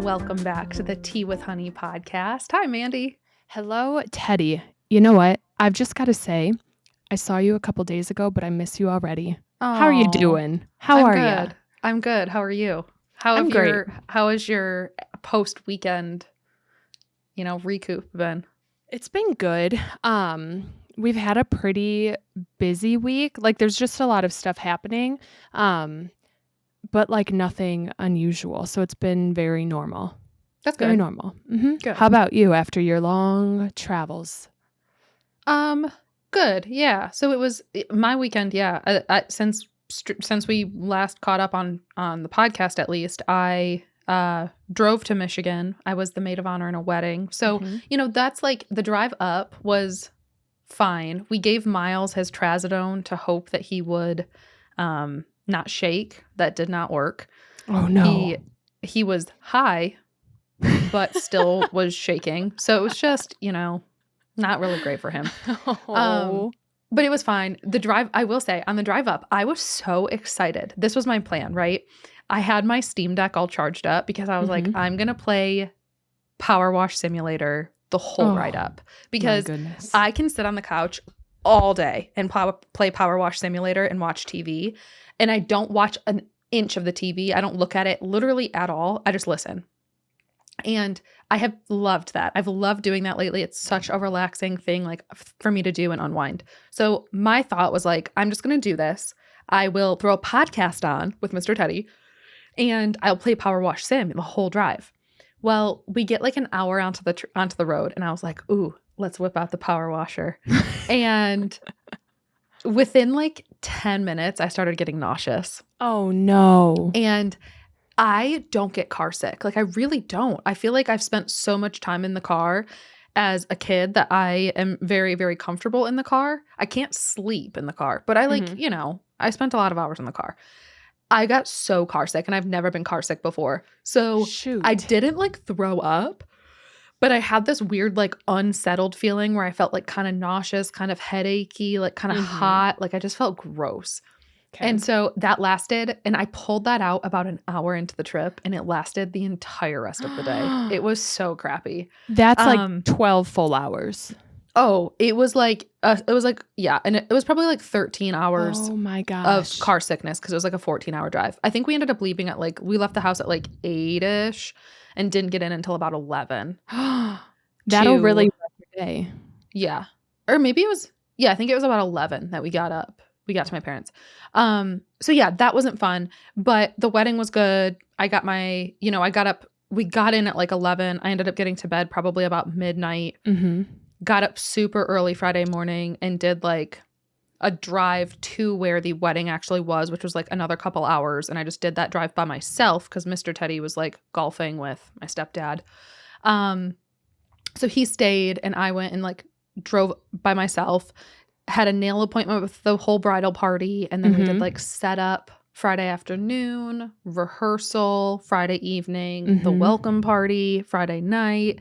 welcome back to the Tea with Honey podcast. Hi, Mandi. Hello, Teddy. You know what? I've just got to say, I saw you a couple days ago, but I miss you already. How are you doing? How are you? I'm good. How are you? I'm great. How has your post-weekend, recoup been? It's been good. We've had a pretty busy week. Like, there's just a lot of stuff happening, but like nothing unusual. So it's been very normal. That's good. Very normal. Mm-hmm. Good. How about you after your long travels? Good. Yeah. So it was my weekend. Yeah. Since we last caught up on the podcast, at least, I drove to Michigan. I was the maid of honor in a wedding. So, that's like the drive up was fine. We gave Miles his trazodone to hope that he would not shake. That did not work. Oh, no. He was high, but still was shaking. So it was just, not really great for him. Oh. But it was fine. I will say, on the drive up, I was so excited. This was my plan, right? I had my Steam Deck all charged up because I was like, I'm going to play Power Wash Simulator the whole ride up. Because I can sit on the couch all day and play Power Wash Simulator and watch TV. And I don't watch an inch of the TV. I don't look at it literally at all. I just listen. And I have loved that. I've loved doing that lately. It's such a relaxing thing, like, for me to do and unwind. So my thought was like, I'm just going to do this. I will throw a podcast on with Mr. Teddy and I'll play Power Wash Sim the whole drive. Well, we get like an hour onto the road and I was like, ooh, let's whip out the power washer. And within like 10 minutes, I started getting nauseous. Oh, no. And I don't get car sick. Like, I really don't. I feel like I've spent so much time in the car as a kid that I am very, very comfortable in the car. I can't sleep in the car, but I I spent a lot of hours in the car. I got so car sick and I've never been car sick before. So I didn't like throw up, but I had this weird like unsettled feeling where I felt like kind of nauseous, kind of headachy, like kind of hot. Like I just felt gross. Okay. And so that lasted, and I pulled that out about an hour into the trip, and it lasted the entire rest of the day. It was so crappy. That's like 12 full hours. Oh, it was like, and it was probably like 13 hours oh my gosh. of car sickness because it was like a 14-hour drive. I think we ended up leaving at we left the house at like 8-ish and didn't get in until about 11. That'll really wreck your day. Yeah. Or maybe it was, I think it was about 11 that we got up. We got to my parents. So yeah, that wasn't fun, but the wedding was good. I got I got up, we got in at like 11. I ended up getting to bed probably about midnight. Got up super early Friday morning and did like a drive to where the wedding actually was, which was like another couple hours. And I just did that drive by myself because Mr. Teddy was like golfing with my stepdad. So he stayed and I went and like drove by myself. Had a nail appointment with the whole bridal party, and then we did like setup Friday afternoon, rehearsal Friday evening, the welcome party Friday night.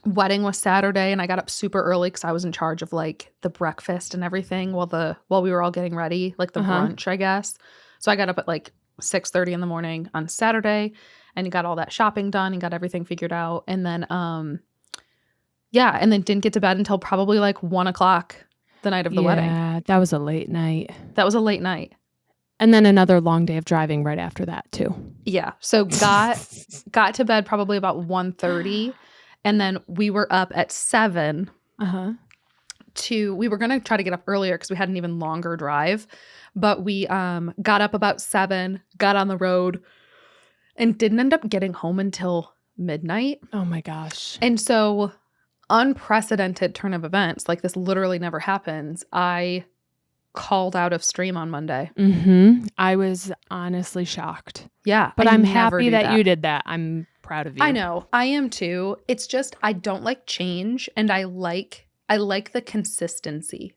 Wedding was Saturday, and I got up super early because I was in charge of like the breakfast and everything while we were all getting ready, like the brunch, I guess. So I got up at like 6:30 in the morning on Saturday, and got all that shopping done and got everything figured out, and then and then didn't get to bed until probably like 1:00 the night of the wedding. Yeah, that was a late night. And then another long day of driving right after that too. Yeah. So got to bed probably about 1:30, and then we were up at 7. We were going to try to get up earlier because we had an even longer drive, but we got up about 7, got on the road, and didn't end up getting home until midnight. Oh my gosh. And so unprecedented turn of events, like this literally never happens. I called out of stream on Monday. I was honestly shocked. Yeah. But I'm happy that you did that. I'm proud of you. I know. I am too. It's just I don't like change, and I like the consistency.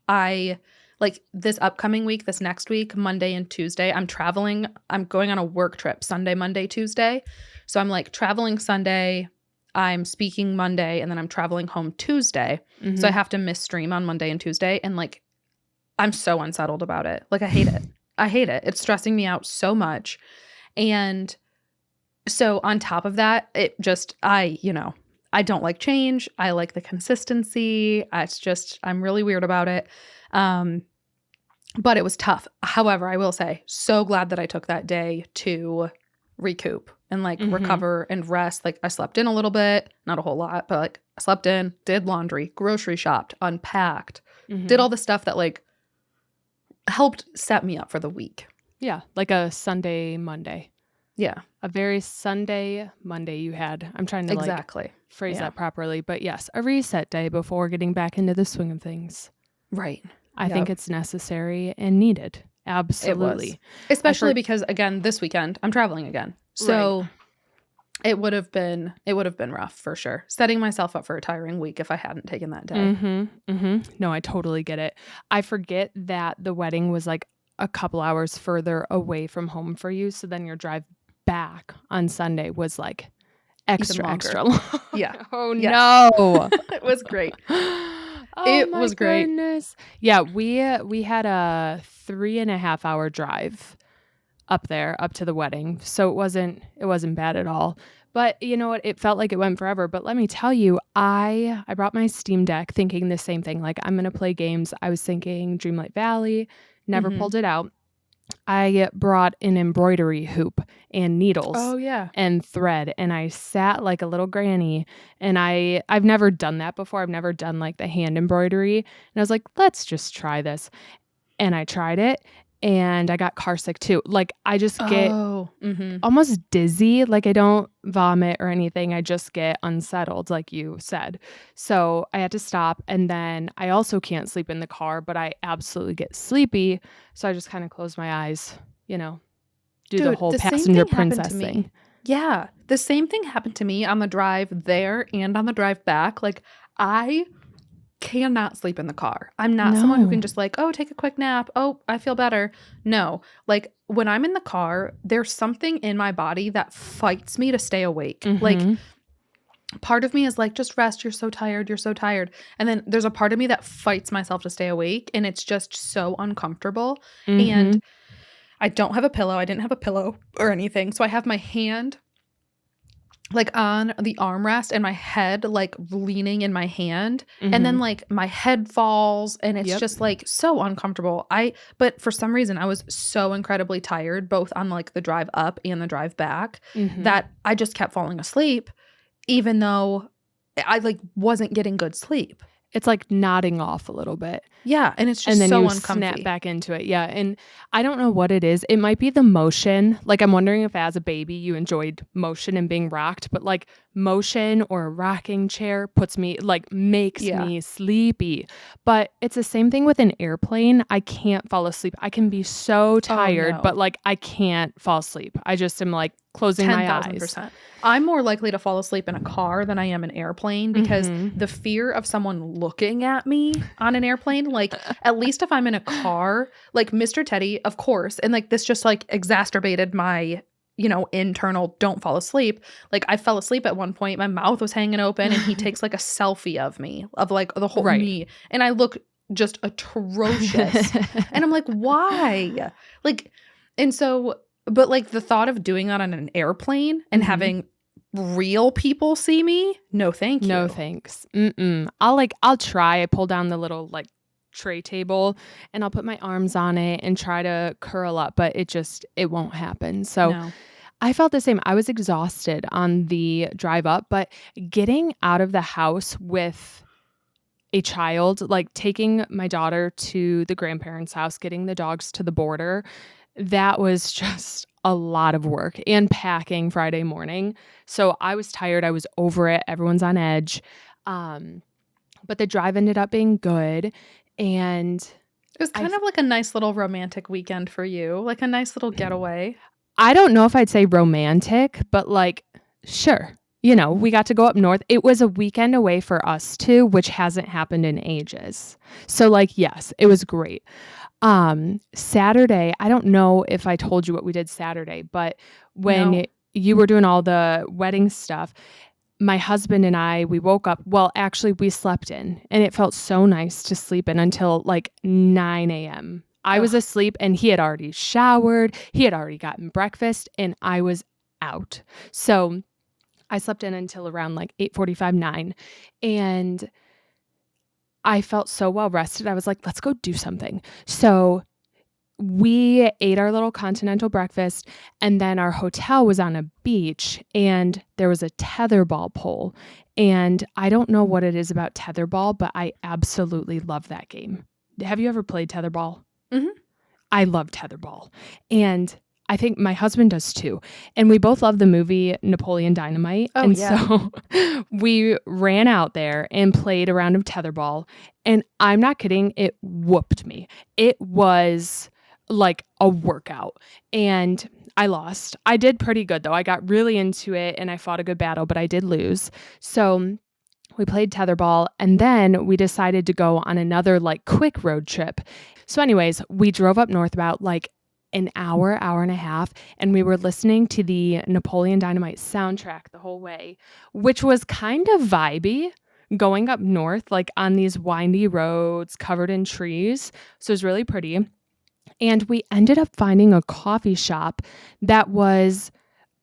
I like this upcoming week, this next week, Monday and Tuesday, I'm traveling. I'm going on a work trip Sunday, Monday, Tuesday. So I'm like traveling Sunday, I'm speaking Monday, and then I'm traveling home Tuesday. So I have to miss stream on Monday and Tuesday. And like, I'm so unsettled about it. Like, I hate it. It's stressing me out so much. And So on top of that, I don't like change. I like the consistency. It's just, I'm really weird about it. But it was tough. However, I will say, so glad that I took that day to recoup and like recover and rest. Like I slept in a little bit, not a whole lot, but like I slept in, did laundry, grocery shopped, unpacked, did all the stuff that like helped set me up for the week. Yeah, like a Sunday, Monday. Yeah. A very Sunday, Monday you had. I'm trying to Exactly. phrase that properly. But yes, a reset day before getting back into the swing of things. Right. I think it's necessary and needed. Absolutely. It was. Especially because, again, this weekend, I'm traveling again. So it would have been rough for sure. Setting myself up for a tiring week if I hadn't taken that day. No, I totally get it. I forget that the wedding was like a couple hours further away from home for you. So then your drive back on Sunday was like extra long. Yeah. Oh no. It was great. It was great. Goodness. Yeah, we had a 3.5 hour drive up there, up to the wedding. So it wasn't bad at all. But you know what? It felt like it went forever. But let me tell you, I brought my Steam Deck thinking the same thing. Like, I'm going to play games. I was thinking Dreamlight Valley, never pulled it out. I brought an embroidery hoop and needles and thread, and I sat like a little granny, and I've never done that before. I've never done like the hand embroidery, and I was like, let's just try this. And I tried it, and I got car sick too. Like I just get almost dizzy. Like I don't vomit or anything. I just get unsettled, like you said. So I had to stop. And then I also can't sleep in the car, but I absolutely get sleepy. So I just kind of close my eyes, do the whole passenger princess thing. Yeah. The same thing happened to me on the drive there and on the drive back. Like I cannot sleep in the car. I'm not someone who can just like, oh, take a quick nap. Oh, I feel better. No. Like when I'm in the car, there's something in my body that fights me to stay awake. Like part of me is like, just rest. You're so tired. You're so tired. And then there's a part of me that fights myself to stay awake. And it's just so uncomfortable. And I don't have a pillow. I didn't have a pillow or anything. So I have my hand like on the armrest and my head like leaning in my hand and then like my head falls and it's just like so uncomfortable. But for some reason I was so incredibly tired both on like the drive up and the drive back that I just kept falling asleep even though I like wasn't getting good sleep. It's like nodding off a little bit. Yeah, and it's just so so you uncomfy. Snap back into it. Yeah, and I don't know what it is. It might be the motion. Like I'm wondering if as a baby you enjoyed motion and being rocked, but like motion or a rocking chair makes me sleepy. But it's the same thing with an airplane. I can't fall asleep. I can be so tired, but like I can't fall asleep. I just am like closing my eyes. 10,000%. I'm more likely to fall asleep in a car than I am an airplane because the fear of someone looking at me on an airplane, like at least if I'm in a car, like Mr. Teddy, of course, and like this just like exacerbated my, internal don't fall asleep. Like I fell asleep at one point, my mouth was hanging open and he takes like a selfie of me, of like the whole me. And I look just atrocious. And I'm like, why? Like, and so, but like the thought of doing that on an airplane and having real people see me, no thank you. No thanks. I'll try. I pull down the little like tray table and I'll put my arms on it and try to curl up, but it won't happen. So I felt the same. I was exhausted on the drive up, but getting out of the house with a child, like taking my daughter to the grandparents' house, getting the dogs to the border, that was just a lot of work and packing Friday morning. So I was tired. I was over it. Everyone's on edge. But the drive ended up being good. And it was kind of like a nice little romantic weekend for you, like a nice little getaway. I don't know if I'd say romantic, but like, sure. We got to go up north. It was a weekend away for us too, which hasn't happened in ages. So like, yes, it was great. Saturday, I don't know if I told you what we did Saturday, but when you were doing all the wedding stuff, my husband and I, we woke up, well, actually we slept in and it felt so nice to sleep in until like 9 a.m. I was asleep and he had already showered. He had already gotten breakfast and I was out. So I slept in until around like 8:45, 9, and I felt so well rested. I was like, let's go do something. So we ate our little continental breakfast, and then our hotel was on a beach, and there was a tetherball pole. And I don't know what it is about tetherball, but I absolutely love that game. Have you ever played tetherball? Mm-hmm. I love tetherball. And I think my husband does too. And we both love the movie Napoleon Dynamite. Oh, and yeah. so we ran out there and played a round of tetherball. And I'm not kidding, it whooped me. It was like a workout. And I lost. I did pretty good though. I got really into it and I fought a good battle, but I did lose. So we played tetherball, and then we decided to go on another like quick road trip. So anyways, we drove up north about like an hour, hour and a half, and we were listening to the Napoleon Dynamite soundtrack the whole way, which was kind of vibey going up north, like on these windy roads covered in trees. So it was really pretty. And we ended up finding a coffee shop that was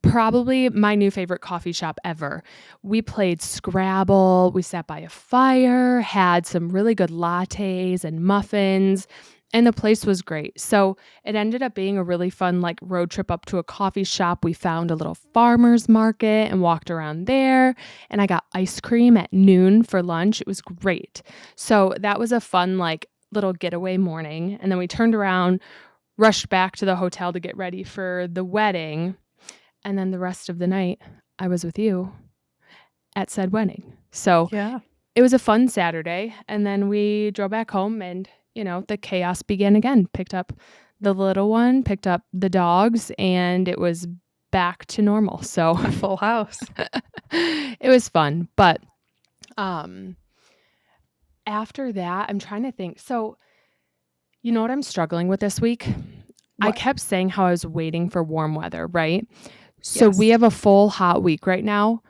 probably my new favorite coffee shop ever. We played Scrabble, we sat by a fire, had some really good lattes and muffins, and the place was great. So it ended up being a really fun like road trip up to a coffee shop. We found a little farmer's market and walked around there, and I got ice cream at noon for lunch. It was great. So that was a fun like little getaway morning, and then we turned around, rushed back to the hotel to get ready for the wedding. And then the rest of the night, I was with you at said wedding. So Yeah. it was a fun Saturday. And then we drove back home and, the chaos began again. Picked up the little one, picked up the dogs, and it was back to normal. So A full house. it was fun. But after that, I'm trying to think. So you know what I'm struggling with this week? I What? kept saying how I was waiting for warm weather, right? So Yes. we have a full hot week right now.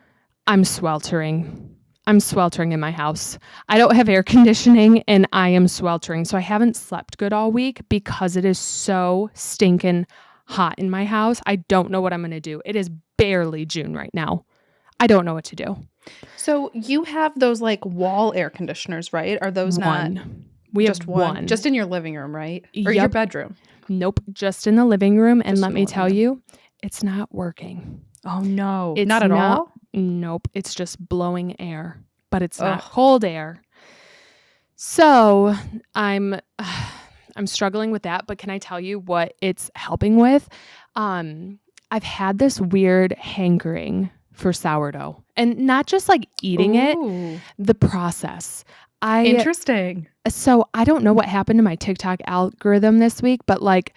I'm sweltering. I'm sweltering in my house. I don't have air conditioning and I am sweltering. So I haven't slept good all week because it is so stinking hot in my house. I don't know what I'm going to do. It is barely June right now. I don't know what to do. So you have those like wall air conditioners, right? Are those not We just have one? Just in your living room, right? Or your Yep. bedroom? Nope. Just in the living room. And Just let in the me living tell room. you, it's not working. Oh no. It's Not at all? Nope. It's just blowing air, but it's not Ugh. cold air. So I'm struggling with that, but can I tell you what it's helping with? I've had this weird hankering for sourdough, and not just like eating it, Ooh. the process. Interesting. So I don't know what happened to my TikTok algorithm this week, but like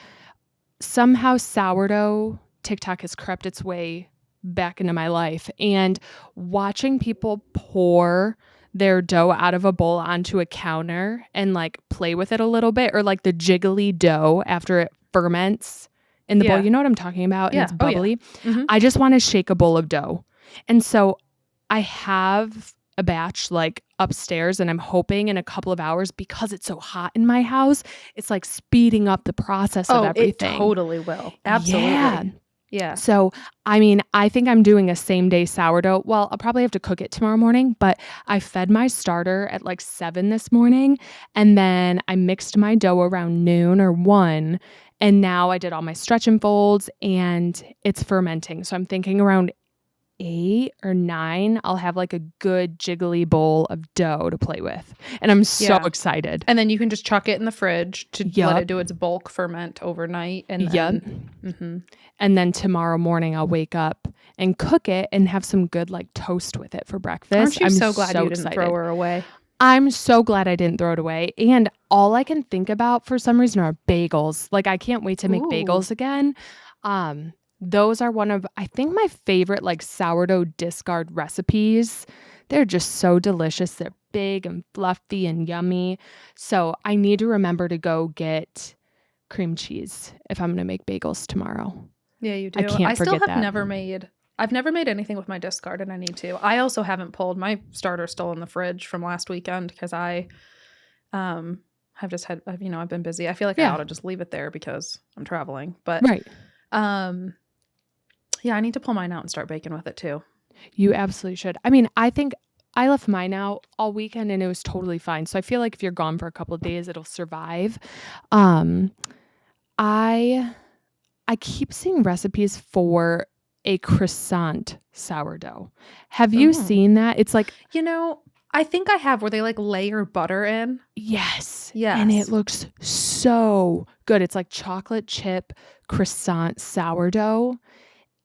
somehow sourdough TikTok has crept its way back into my life, and watching people pour their dough out of a bowl onto a counter and like play with it a little bit, or like the jiggly dough after it ferments in the bowl. Yeah. You know what I'm talking about? And Yeah. it's Oh, yeah. bubbly. Mhm. I just want to shake a bowl of dough. And so I have a batch like upstairs, and I'm hoping in a couple of hours, because it's so hot in my house, it's like speeding up the process of Oh, it everything. totally will. Absolutely. Yeah. Yeah. So, I mean, I think I'm doing a same day sourdough. Well, I'll probably have to cook it tomorrow morning, but I fed my starter at like 7 this morning, and then I mixed my dough around noon or 1, and now I did all my stretch and folds, and it's fermenting. So I'm thinking around 8 or 9, I'll have like a good jiggly bowl of dough to play with. And I'm so Yeah. excited. And then you can just chuck it in the fridge to let Yup. it do its bulk ferment overnight. And Yep. then, Mhm. And then tomorrow morning I'll wake up and cook it and have some good like toast with it for breakfast. Aren't you I'm so glad you didn't excited. throw her away? I'm so glad I didn't throw it away. And all I can think about for some reason are bagels. Like I can't wait to make Ooh. bagels again. Those are one of, I think, my favorite like sourdough discard recipes. They're just so delicious. They're big and fluffy and yummy. So I need to remember to go get cream cheese if I'm going to make bagels tomorrow. Yeah, you do. I can't still forget have that. I've never made anything with my discard, and I need to. I also haven't pulled my starter still in the fridge from last weekend because I have just had, I've been busy. I feel like I Yeah. ought to just leave it there because I'm traveling. But Right. Yeah, I need to pull mine out and start baking with it too. You absolutely should. I mean, I think I left mine out all weekend and it was totally fine. So I feel like if you're gone for a couple of days, it'll survive. Um, I I keep seeing recipes for a croissant sourdough. Have you Oh. seen that? It's like, I think I have where they like layer butter in. yes. And it Yes. looks so good. It's like chocolate chip croissant sourdough.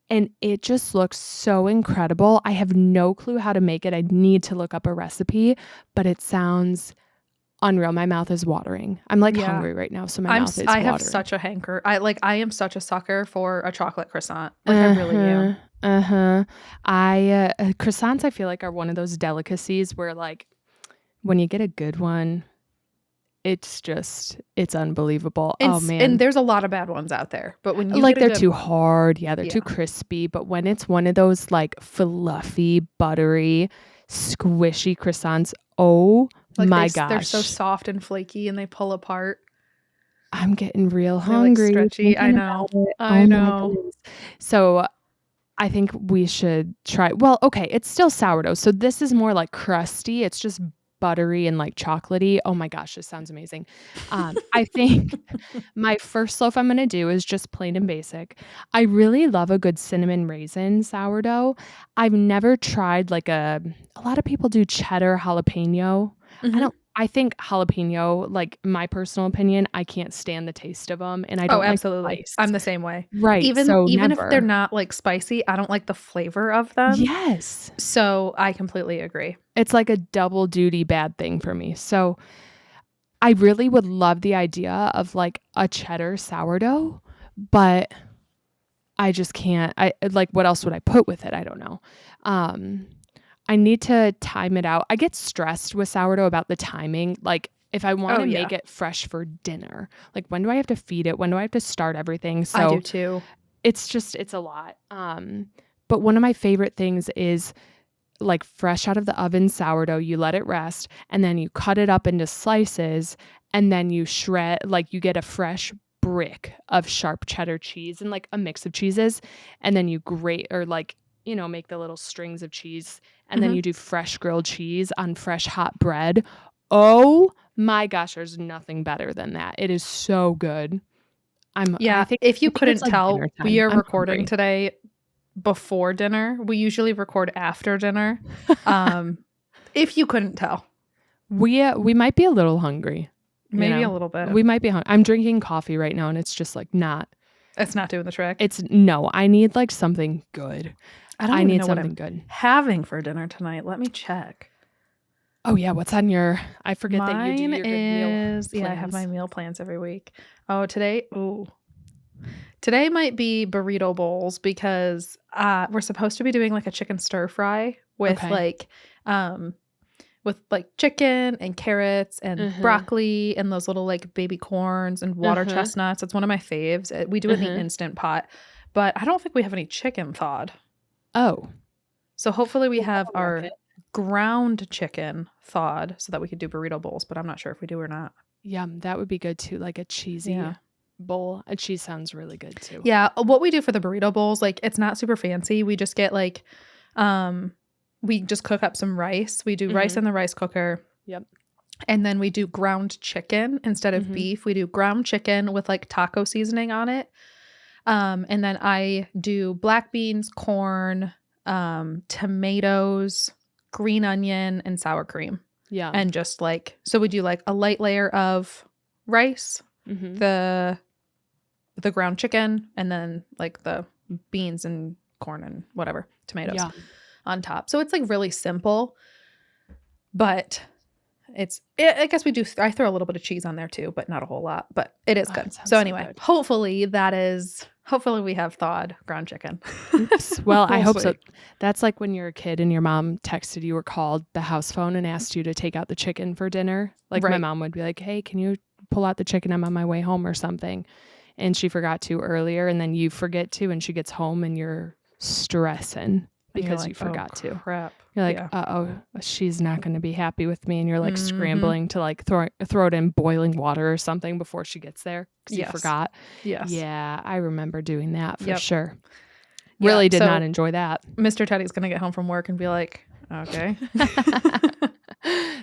And it just looks so incredible. I have no clue how to make it. I need to look up a recipe, but it sounds unreal. My mouth is watering. I'm like Yeah. hungry right now, so my mouth is I watering. have such a hanker. I am such a sucker for a chocolate croissant. Like I really am. Croissants I feel like are one of those delicacies where like when you get a good one, it's unbelievable. And, Oh man. and there's a lot of bad ones out there, but when you Like get a they're good too one, hard. Yeah, they're yeah. too crispy. But when it's one of those like fluffy, buttery, squishy croissants, oh like my they're so gosh. soft and flaky and they pull apart. I'm getting real They're like hungry. stretchy. I thinking know. about it. I Oh my know. goodness. So I think we should try. Well, okay, it's still sourdough. So this is more like crusty. It's just buttery and like chocolatey. Oh my gosh, this sounds amazing. I think my first loaf I'm going to do is just plain and basic. I really love a good cinnamon raisin sourdough. I've never tried like a lot of people do cheddar jalapeno. Mhm. I think jalapeno, like my personal opinion, I can't stand the taste of them and I don't like absolutely. spice. I'm the same way. Right. Even So if they're never. not like spicy, I don't like the flavor of them. Yes. So I completely agree. It's like a double duty bad thing for me. So I really would love the idea of like a cheddar sourdough, but I just can't. I like what else would I put with it? I don't know. I need to time it out. I get stressed with sourdough about the timing. Like if I want to make it fresh for dinner, like when do I have to feed it? When do I have to start everything? So I do too. It's a lot. But one of my favorite things is like fresh out of the oven sourdough. You let it rest and then you cut it up into slices and then you shred, like you get a fresh brick of sharp cheddar cheese and like a mix of cheeses. And then you grate or like, make the little strings of cheese. And then you do fresh grilled cheese on fresh hot bread. Oh my gosh, there's nothing better than that. It is so good. If you couldn't it's like tell, dinner time. we are I'm recording hungry. today before dinner. We usually record after dinner. If you couldn't tell. We might be a little hungry. Maybe a little bit. We might be hungry. I'm drinking coffee right now and it's just like not. It's not doing the trick. I need like something good. I need something what I'm good. having for dinner tonight. Let me check. Oh yeah, what's on your? I forget that you do your Mine good meal is plans. I have my meal plans every week. Oh, today might be burrito bowls because we're supposed to be doing like a chicken stir fry with chicken and carrots and broccoli and those little like baby corns and water chestnuts. It's one of my faves. We do it in the Instant Pot, but I don't think we have any chicken thawed. Oh. So hopefully we have our ground chicken thawed so that we could do burrito bowls, but I'm not sure if we do or not. Yum, that would be good too. Like a cheesy bowl. A cheese sounds really good too. Yeah, what we do for the burrito bowls, like it's not super fancy. We just get like we just cook up some rice. We do rice in the rice cooker. Yep. And then we do ground chicken instead of beef. We do ground chicken with like taco seasoning on it. And then I do black beans, corn, tomatoes, green onion, and sour cream. Yeah. And just like, so we do like a light layer of rice, the ground chicken, and then like the beans and corn and whatever, tomatoes on top. So it's like really simple, but I guess I throw a little bit of cheese on there too, but not a whole lot, but it is good. So anyway, good. hopefully we have thawed ground chicken. Well, I hope so. That's like when you're a kid and your mom texted you or called the house phone and asked you to take out the chicken for dinner. Like my mom would be like, hey, can you pull out the chicken? I'm on my way home or something. And she forgot to earlier and then you forget to and she gets home and you're stressing because you forgot to. Crap. You're like, she's not going to be happy with me. And you're like scrambling to like throw it in boiling water or something before she gets there because you forgot. Yes. Yeah, I remember doing that for sure. Really did not enjoy that. Mr. Teddy's going to get home from work and be like, okay.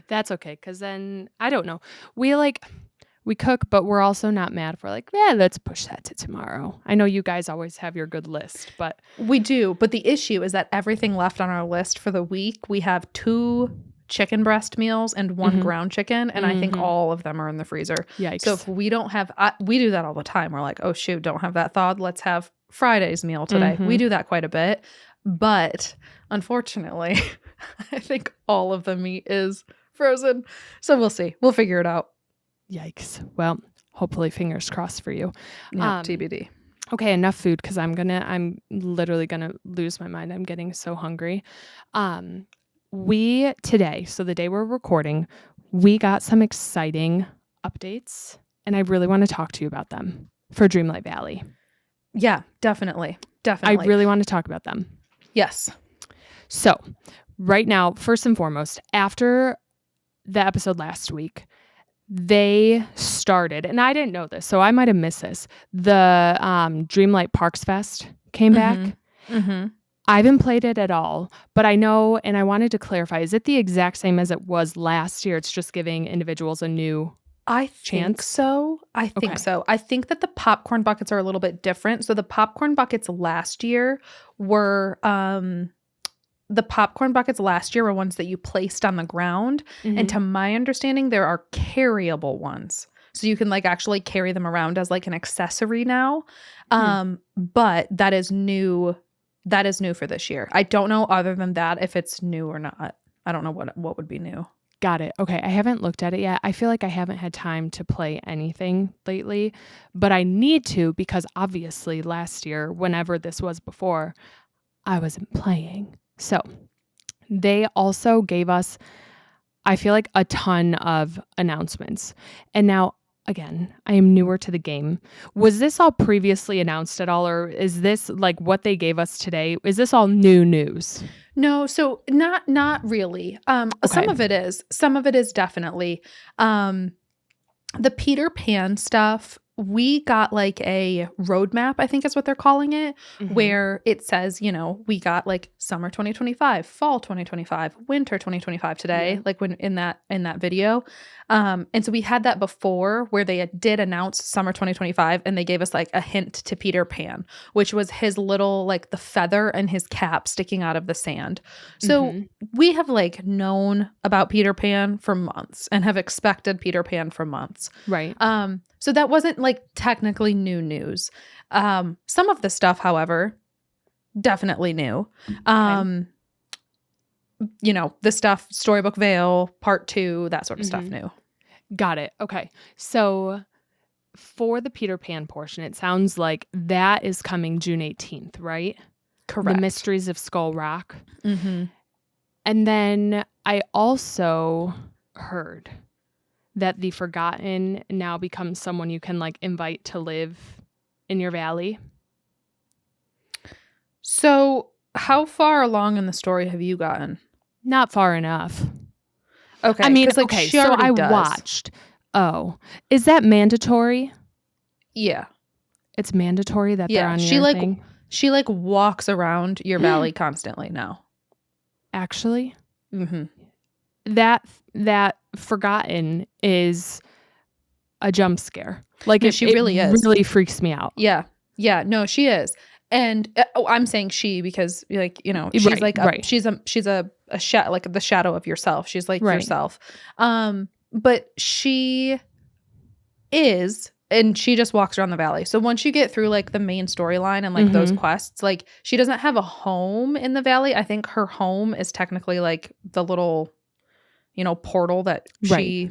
That's okay. Because then, I don't know. We cook, but we're also not mad. We're like, yeah, let's push that to tomorrow. I know you guys always have your good list, but. We do. But the issue is that everything left on our list for the week, we have 2 chicken breast meals and 1 ground chicken. And I think all of them are in the freezer. Yikes. So if we don't have, we do that all the time. We're like, oh shoot, don't have that thawed. Let's have Friday's meal today. We do that quite a bit. But unfortunately, I think all of the meat is frozen. So we'll see. We'll figure it out. Yikes. Well, hopefully fingers crossed for you. Yeah, TBD. Okay, enough food because I'm literally gonna lose my mind. I'm getting so hungry. We today, so the day we're recording, we got some exciting updates, and I really want to talk to you about them for Dreamlight Valley. Yeah, definitely. I really want to talk about them. Yes. So right now, first and foremost, after the episode last week, they started, and I didn't know this, so I might have missed this. The Dreamlight Parks Fest came back. I haven't played it at all, but I know, and I wanted to clarify, is it the exact same as it was last year? It's just giving individuals a new chance? So. I think so. I think that the popcorn buckets are a little bit different. So the popcorn buckets last year were ones that you placed on the ground. And to my understanding, there are carryable ones. So you can like actually carry them around as like an accessory now. But that is new. That is new for this year. I don't know other than that if it's new or not. I don't know what would be new. Got it. Okay. I haven't looked at it yet. I feel like I haven't had time to play anything lately, but I need to because obviously last year, whenever this was before, I wasn't playing. So they also gave us, I feel like, a ton of announcements. And now, again, I am newer to the game. Was this all previously announced at all, or is this like what they gave us today? Is this all new news? No, so not really. Some of it is. Some of it is definitely. The Peter Pan stuff, we got like a roadmap, I think is what they're calling it, where it says, we got like summer 2025, fall 2025, winter 2025 today, like when in that video. And so we had that before where they did announce summer 2025 and they gave us like a hint to Peter Pan, which was his little like the feather and his cap sticking out of the sand. So we have like known about Peter Pan for months and have expected Peter Pan for months. Right. So that wasn't like technically new news. Some of the stuff, however, definitely new. The stuff, Storybook Vale, Part 2, that sort of stuff new. Got it. Okay. So for the Peter Pan portion, it sounds like that is coming June 18th, right? Correct. The Mysteries of Skull Rock. And then I also heard that the Forgotten now becomes someone you can like invite to live in your valley. So how far along in the story have you gotten? Not far enough. Okay. I mean, like, okay, so I watched. Oh, is that mandatory? Yeah. It's mandatory that they're on your thing? She like walks around your valley constantly now. Actually? That Forgotten is a jump scare. Like no, she really is. Really freaks me out. Yeah. Yeah. No, she is. And I'm saying she because like, she's she's a like the shadow of yourself. She's like yourself. But she is, and she just walks around the valley. So once you get through like the main storyline and like those quests, like she doesn't have a home in the valley. I think her home is technically like the little, portal that she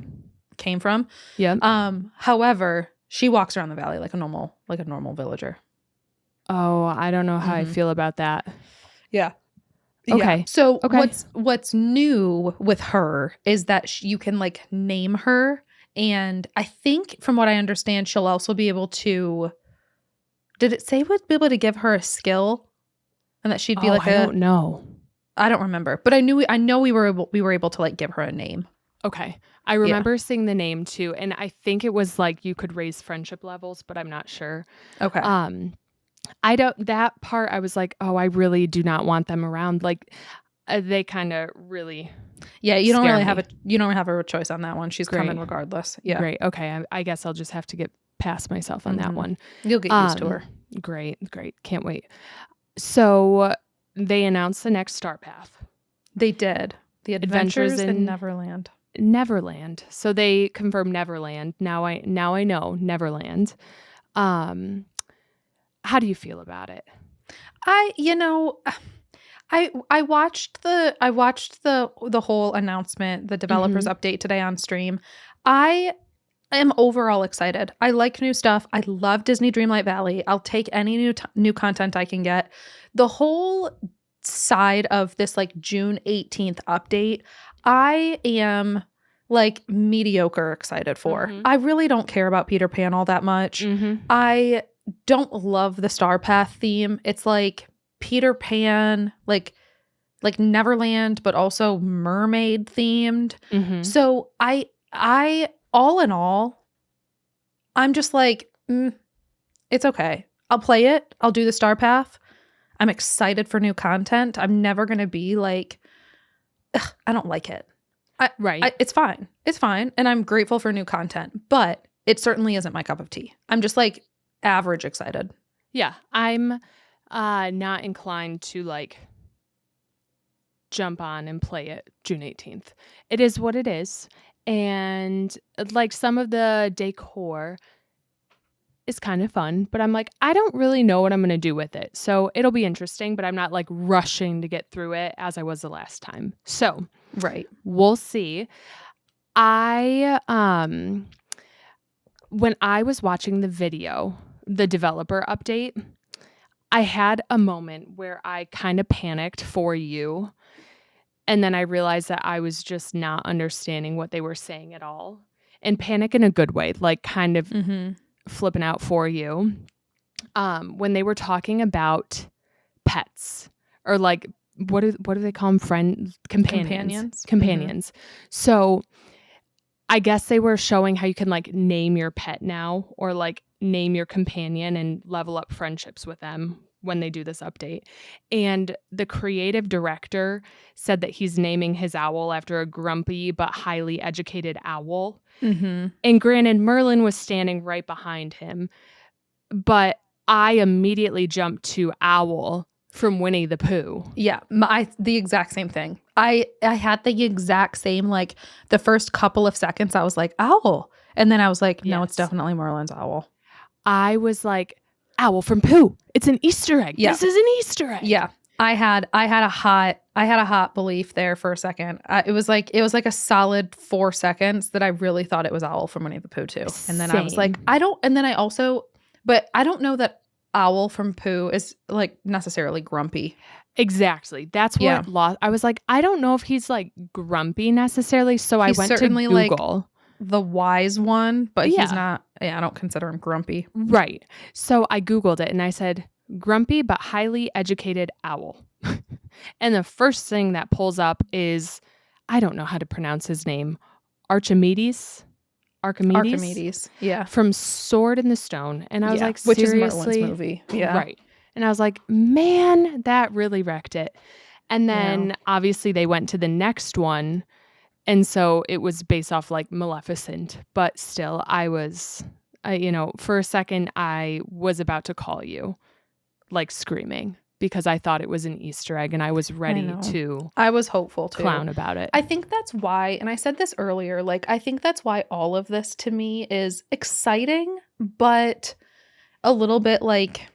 came from. Yeah. However, she walks around the valley like a normal villager. Oh, I don't know how I feel about that. Yeah. Okay. Yeah. So what's new with her is that you can like name her, and I think from what I understand, she'll also be able to. Did it say would be able to give her a skill, and that she'd be like I don't know. I don't remember, but I know we were able to like give her a name. Okay. I remember seeing the name too, and I think it was like you could raise friendship levels, but I'm not sure. Okay. that part I was like, oh, I really do not want them around. Like they kind of really Yeah, you don't scare really me. have a choice on that one. She's coming Great. regardless. Yeah. Great. Okay. I guess I'll just have to get past myself on that one. You'll get used to her. Great. Can't wait. So they announced the next Star Path. They did. The Adventures in Neverland. Neverland. So they confirmed Neverland. Now I know Neverland. How do you feel about it? I watched the whole announcement, the developers update today on stream. I am overall excited. I like new stuff. I love Disney Dreamlight Valley. I'll take any new content I can get. The whole side of this like June 18th update, I am like mediocre excited for. I really don't care about Peter Pan all that much. I don't love the Star Path theme. It's like Peter Pan, like Neverland, but also mermaid themed. So I all in all, I'm just like, it's okay. I'll play it. I'll do the Star Path. I'm excited for new content. I'm never going to be like, I don't like it. It's fine. It's fine. And I'm grateful for new content, but it certainly isn't my cup of tea. I'm just like average excited. Yeah. I'm not inclined to like jump on and play it June 18th. It is what it is. And like some of the decor is kind of fun, but I'm like, I don't really know what I'm going to do with it. So it'll be interesting, but I'm not like rushing to get through it as I was the last time. So we'll see. When I was watching the video, the developer update, I had a moment where I kind of panicked for you. And then I realized that I was just not understanding what they were saying at all. And panic in a good way, like kind of flipping out for you. When they were talking about pets or like, what do they call them? Companions. So I guess they were showing how you can like name your pet now or like name your companion and level up friendships with them when they do this update. And the creative director said that he's naming his owl after a grumpy but highly educated owl. And granted, Merlin was standing right behind him, but I immediately jumped to owl from Winnie the Pooh. Yeah, the exact same thing. I had the exact same, like the first couple of seconds I was like, owl. And then I was like, no, it's definitely Merlin's owl. I was like, owl from Pooh. It's an Easter egg. Yeah. This is an Easter egg. Yeah. I had a hot belief there for a second. It was like a solid 4 seconds that I really thought it was owl from Winnie the Pooh too. And then I was like, I don't know that owl from Pooh is like necessarily grumpy. Exactly. That's what lost. I was like, I don't know if he's like grumpy necessarily. So I went to Google. Like the wise one, but he's not. Yeah, I don't consider him grumpy. Right. So I Googled it and I said, grumpy but highly educated owl. And the first thing that pulls up is, I don't know how to pronounce his name, Archimedes. Yeah. From Sword in the Stone. And I was like, seriously? Which is Merlin's movie. Yeah. Right. And I was like, man, that really wrecked it. And then obviously they went to the next one. And so it was based off like Maleficent. But still, I was, for a second, I was about to call you like screaming because I thought it was an Easter egg and I was ready to. I was hopeful too. Clown about it. I think that's why, and I said this earlier, like I think that's why all of this to me is exciting, but a little bit like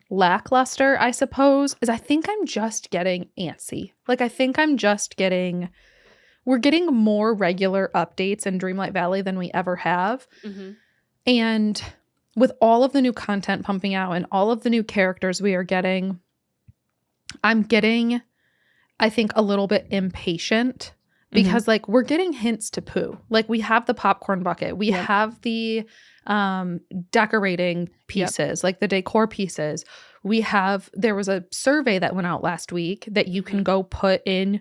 lackluster, I suppose, is I think I'm just getting antsy. Like I think we're getting more regular updates in Dreamlight Valley than we ever have. And with all of the new content pumping out and all of the new characters we are getting, I'm getting, I think, a little bit impatient because like we're getting hints to Pooh. Like we have the popcorn bucket. We have the decorating pieces, like the decor pieces. There was a survey that went out last week that you can go put in,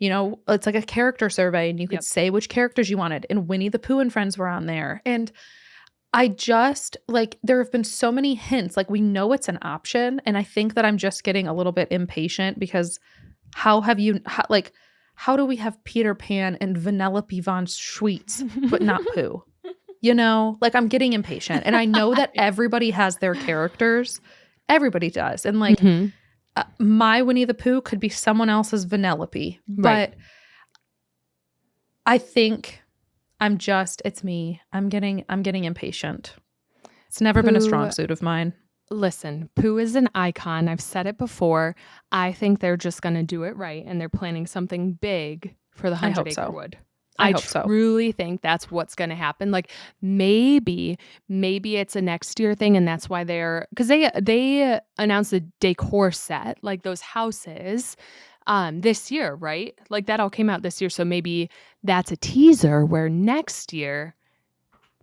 it's like a character survey and you could say which characters you wanted. And Winnie the Pooh and Friends were on there. And I just like there have been so many hints. Like we know it's an option, and I think that I'm just getting a little bit impatient because how do we have Peter Pan and Vanellope von Schweetz but not Pooh? You know, like I'm getting impatient, and I know that everybody has their characters. Everybody does, and like Mhm. my Winnie the Pooh could be someone else's Vanellope, Right. but I think it's me. I'm getting impatient. It's never been a strong Pooh suit of mine. Listen, Pooh is an icon. I've said it before. I think they're just gonna do it right, and they're planning something big for the I 100 hope Acre so. Wood. I I hope so. truly think that's what's gonna happen. Like, maybe it's a next year thing, and that's why because they announced a decor set, like those houses, this year, right? Like, that all came out this year, so maybe that's a teaser where next year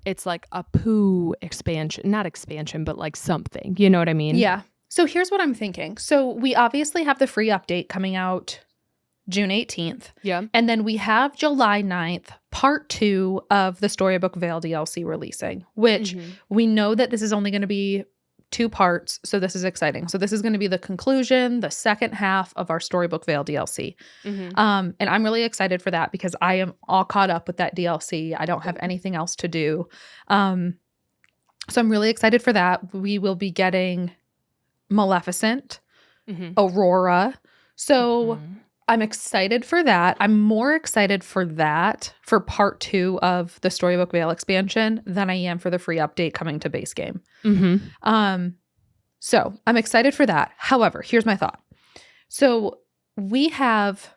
it's like a Pooh expansion, not expansion, but like something. You know what I mean? Yeah. So here's what I'm thinking. So we obviously have the free update coming out June 18th. Yeah. And then we have July 9th, part 2 of the Storybook Vale DLC releasing, which we know that this is only going to be 2 parts. So this is exciting. So this is going to be the conclusion, the second half of our Storybook Vale DLC. And I'm really excited for that because I am all caught up with that DLC. I don't have anything else to do. So I'm really excited for that. We will be getting Maleficent, Aurora. So I'm excited for that. I'm more excited for that for part 2 of the Storybook Vale expansion than I am for the free update coming to base game. So I'm excited for that. However, here's my thought. So we have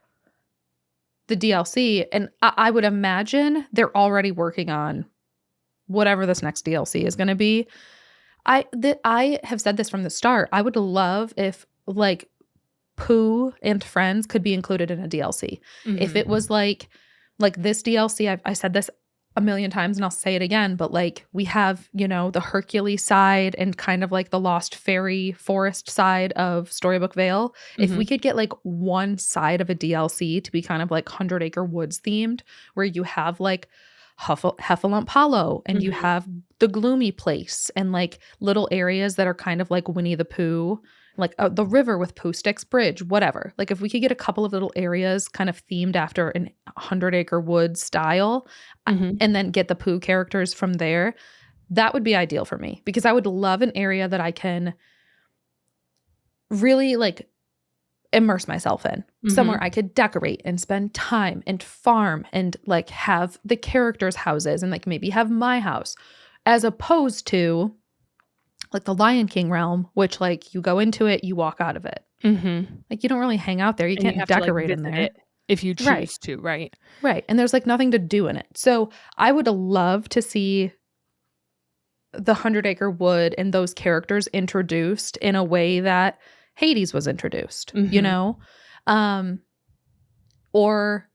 the DLC, and I would imagine they're already working on whatever this next DLC is going to be. I have said this from the start. I would love if like Pooh and Friends could be included in a DLC. If it was like this DLC, I said this a million times and I'll say it again, but like we have, you know, the Hercules side and kind of like the Lost Fairy Forest side of Storybook Vale. If we could get like one side of a DLC to be kind of like 100 Acre Woods themed, where you have like Heffalump Hollow and you have the Gloomy Place and like little areas that are kind of like Winnie the Pooh, like the river with Pooh Sticks Bridge, whatever. Like if we could get a couple of little areas kind of themed after an 100 Acre Woods style and then get the Pooh characters from there, that would be ideal for me because I would love an area that I can really like immerse myself in, somewhere I could decorate and spend time and farm and like have the characters' houses and like maybe have my house, as opposed to like the Lion King realm, which like you go into it, you walk out of it. Like you don't really hang out there. You can't have decorate to, in there. it if you choose to, right? Right. And there's like nothing to do in it. So I would love to see the 100 Acre Wood and those characters introduced in a way that Hades was introduced, you know? Or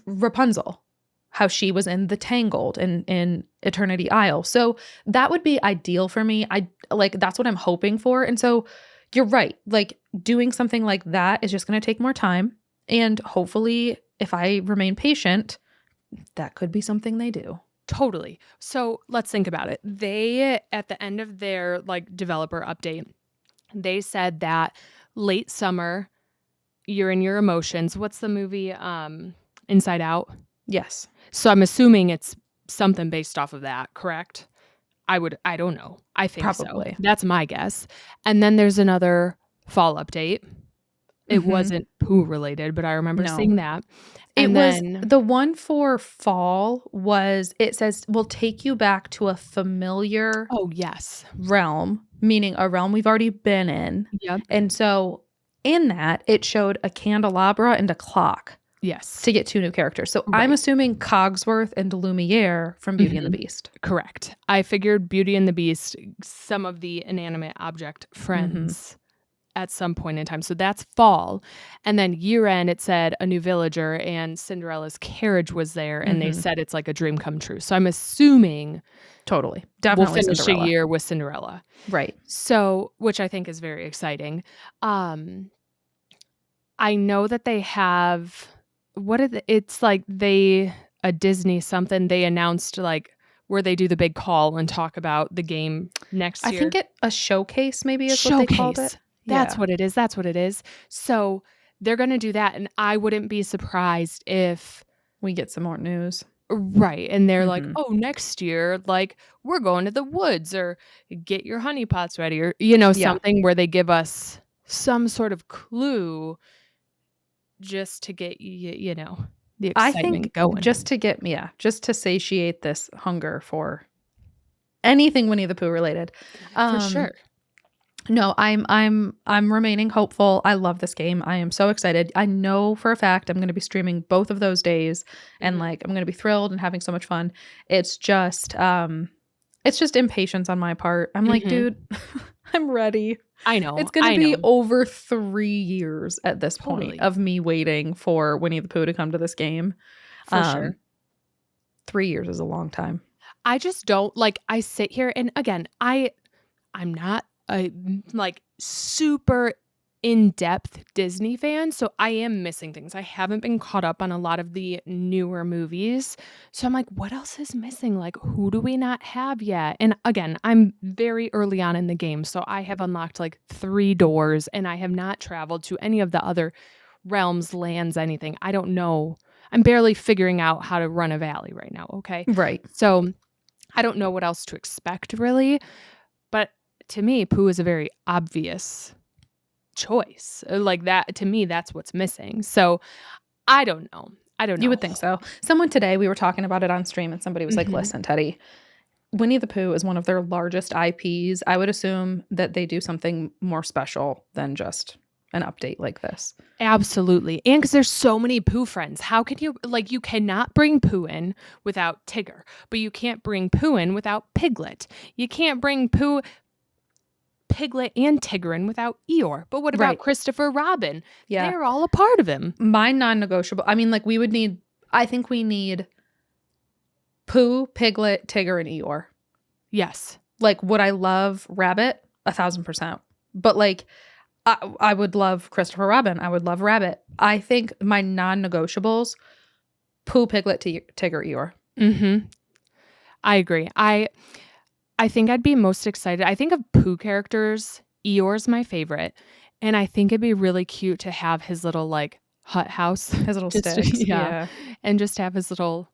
Rapunzel, how she was in The Tangled and in Eternity Isle. So that would be ideal for me. That's what I'm hoping for. And so you're right. Like doing something like that is just going to take more time. And hopefully if I remain patient, that could be something they do. Totally. So let's think about it. They, at the end of their like developer update, they said that late summer, you're in your emotions. What's the movie? Inside Out? Yes. So I'm assuming it's something based off of that, correct? I don't know. I think Probably. so. That's my guess. And then there's another fall update. It wasn't Pooh related, but I remember seeing that. And then the one for fall it says, will take you back to a familiar realm, meaning a realm we've already been in. Yep. And so in that, it showed a candelabra and a clock. Yes. To get 2 new characters. So I'm assuming Cogsworth and Lumiere from Beauty and the Beast. Correct. I figured Beauty and the Beast, some of the inanimate object friends at some point in time. So that's fall. And then year end, it said a new villager and Cinderella's carriage was there. And they said it's like a dream come true. So I'm assuming totally. Definitely we'll finish Cinderella. a year with Cinderella. Right. So, which I think is very exciting. I know that they have, it's like a Disney something, they announced like where they do the big call and talk about the game next I year. think a showcase maybe is what they called it. Showcase. That's what it is. That's what it is. So they're going to do that. And I wouldn't be surprised if we get some more news. Right. And they're like, oh, next year, like, we're going to the woods, or get your honey pots ready, or, something where they give us some sort of clue just to get the excitement going. Just to satiate this hunger for anything Winnie the Pooh related. For sure. No, I'm remaining hopeful. I love this game. I am so excited. I know for a fact I'm going to be streaming both of those days, and like I'm going to be thrilled and having so much fun. It's just impatience on my part. I'm like, dude, I'm ready. I know. It's going to be over 3 years at this point of me waiting for Winnie the Pooh to come to this game. For sure. 3 years is a long time. I just don't I sit here, and again, I'm not a super in-depth Disney fan, so I am missing things. I haven't been caught up on a lot of the newer movies. So I'm like, what else is missing? Like, who do we not have yet? And again, I'm very early on in the game, so I have unlocked 3 doors, and I have not traveled to any of the other realms, lands, anything. I don't know. I'm barely figuring out how to run a valley right now, okay? Right. So I don't know what else to expect, really. But to me, Pooh is a very obvious choice. That, to me, that's what's missing. So I don't know. You would think so. Someone today, we were talking about it on stream, and somebody was like, listen, Teddy, Winnie the Pooh is one of their largest IPs. I would assume that they do something more special than just an update like this. Absolutely. And because there's so many Pooh friends. How can you, you cannot bring Pooh in without Tigger, but you can't bring Pooh in without Piglet. You can't bring Pooh, Piglet, and Tigger in without Eeyore. But what about Christopher Robin? Yeah. They're all a part of him. My non-negotiable, I mean, I think we need Pooh, Piglet, Tigger, and Eeyore. Yes. Would I love Rabbit? 1,000%. But I would love Christopher Robin. I would love Rabbit. I think my non-negotiables, Pooh, Piglet, Tigger, Eeyore. Mm-hmm. I agree. I think I'd be most excited. I think of Pooh characters, Eeyore's my favorite. And I think it'd be really cute to have his little hut house. His little sticks. Yeah. And just have his little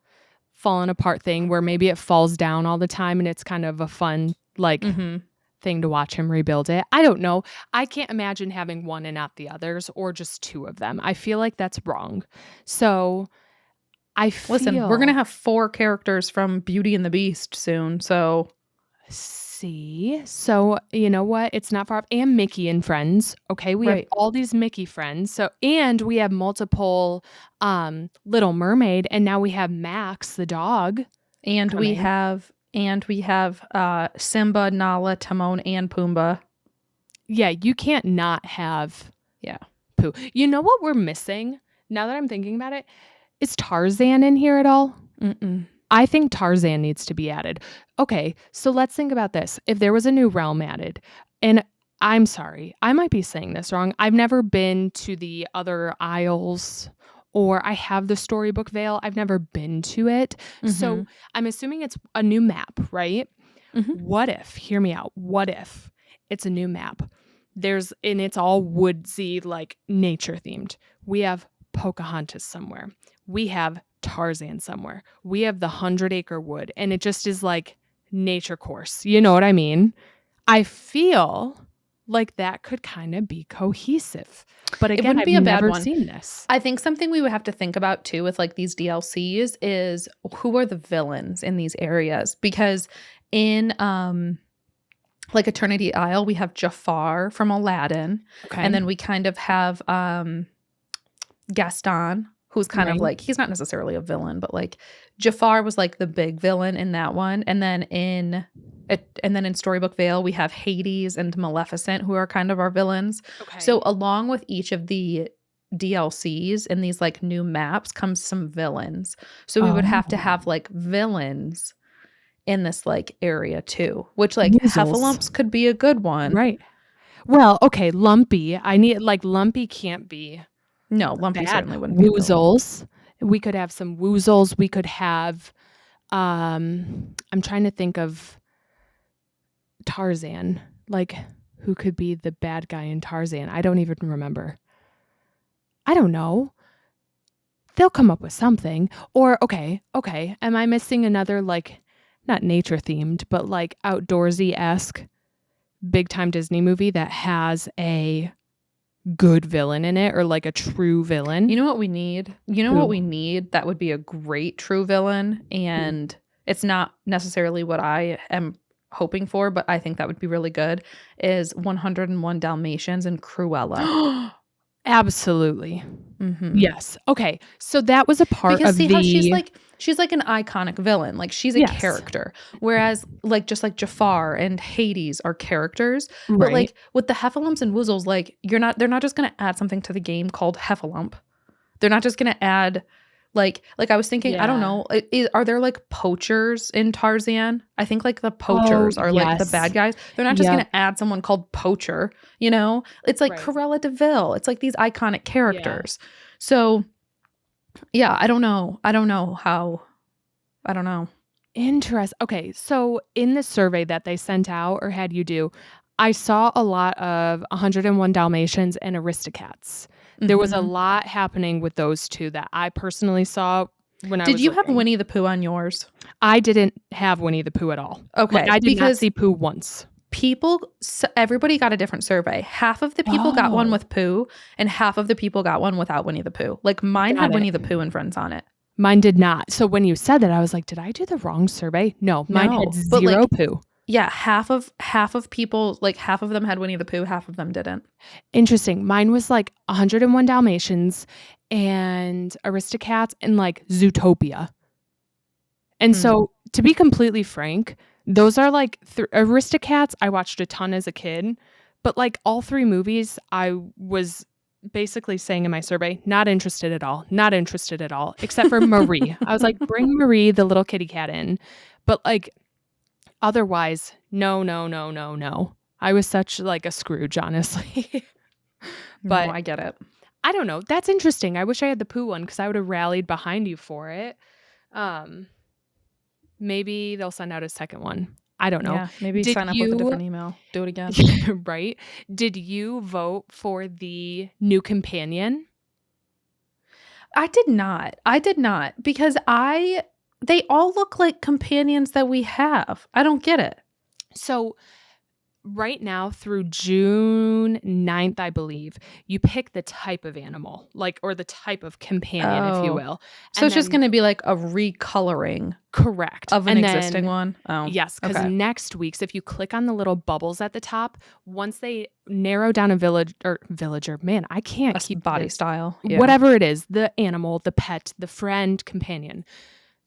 fallen apart thing where maybe it falls down all the time, and it's kind of a fun thing to watch him rebuild it. I don't know. I can't imagine having one and not the others, or just 2 of them. I feel like that's wrong. So listen, we're going to have 4 characters from Beauty and the Beast soon. So so you know what? It's not far off. And Mickey and friends. Okay. We have all these Mickey friends. So, and we have multiple Little Mermaid, and now we have Max, the dog. And we have Simba, Nala, Timon, and Pumbaa. Yeah, you can't not have Pooh. You know what we're missing? Now that I'm thinking about it, is Tarzan in here at all? Mm-mm. I think Tarzan needs to be added. Okay, so let's think about this. If there was a new realm added, and I'm sorry, I might be saying this wrong. I've never been to the other isles, or I have the Storybook Vale. I've never been to it. So I'm assuming it's a new map, right? What if, hear me out, what if it's a new map? And it's all woodsy, nature themed. We have Pocahontas somewhere. We have Tarzan somewhere. We have the 100-acre wood, and it just is nature course. You know what I mean? I feel like that could kind of be cohesive. But again, I've never seen this. I think something we would have to think about too with these DLCs is who are the villains in these areas? Because in Eternity Isle, we have Jafar from Aladdin. Okay. And then we kind of have Gaston, who's kind of he's not necessarily a villain, but Jafar was the big villain in that one. And then in Storybook Vale, we have Hades and Maleficent, who are kind of our villains. Okay. So along with each of the DLCs and these new maps comes some villains. So we would have to have villains in this area too, which Heffalumps could be a good one. Right. Well, okay, Lumpy. I need Lumpy can't be. No, Lumpy certainly wouldn't be. Woozles. We could have some Woozles. We could have I'm trying to think of Tarzan. Like, who could be the bad guy in Tarzan? I don't even remember. I don't know. They'll come up with something. Or, okay. Am I missing another, like, not nature themed, but like outdoorsy-esque big time Disney movie that has a good villain in it, or like a true villain? You know what we need? You know what we need that would be a great true villain, and it's not necessarily what I am hoping for, but I think that would be really good, is 101 Dalmatians and Cruella. Absolutely. Yes. Okay. So that was a part because of see the... how she's like an iconic villain. Like she's a character. Whereas like just like Jafar and Hades are characters. Right. But like with the Heffalumps and Woozles, like they're not just gonna add something to the game called Heffalump. They're not just gonna add like I was thinking, I don't know, are there like poachers in Tarzan? I think like the poachers are like the bad guys. They're not just gonna add someone called Poacher, you know? It's like Cruella de Vil. It's like these iconic characters. Yeah. So yeah, I don't know how. I don't know. Interesting. Okay, so in the survey that they sent out or had you do, I saw a lot of 101 Dalmatians and Aristocats. There was a lot happening with those two that I personally saw when I was Did you looking. have Winnie the Pooh on yours? I didn't have Winnie the Pooh at all. Okay. Like, I did not see Pooh once. Everybody got a different survey. Half of the people got one with Pooh, and half of the people got one without Winnie the Pooh. Like mine had Winnie the Pooh and Friends on it. Mine did not. So when you said that, I was like, did I do the wrong survey? No, mine had zero Pooh. Yeah, half of people, like half of them had Winnie the Pooh, half of them didn't. Interesting. Mine was like 101 Dalmatians and Aristocats and like Zootopia. And so to be completely frank, those are like Aristocats I watched a ton as a kid, but like all three movies I was basically saying in my survey, not interested at all, except for Marie. I was like, bring Marie, the little kitty cat in. But like, otherwise, no. I was such like a Scrooge, honestly. But no, I get it. I don't know. That's interesting. I wish I had the Pooh one because I would have rallied behind you for it. Maybe they'll send out a second one. I don't know. Yeah, maybe sign up with a different email. Do it again. Right? Did you vote for the new companion? I did not because they all look like companions that we have. I don't get it. So right now through June 9th, I believe, you pick the type of animal, like, or the type of companion, if you will. So it's just going to be like a recoloring. Correct. Of an existing one? Oh. Yes, because next week's, if you click on the little bubbles at the top, once they narrow down a villager, man, I can't keep body style. Yeah. Whatever it is, the animal, the pet, the friend, companion.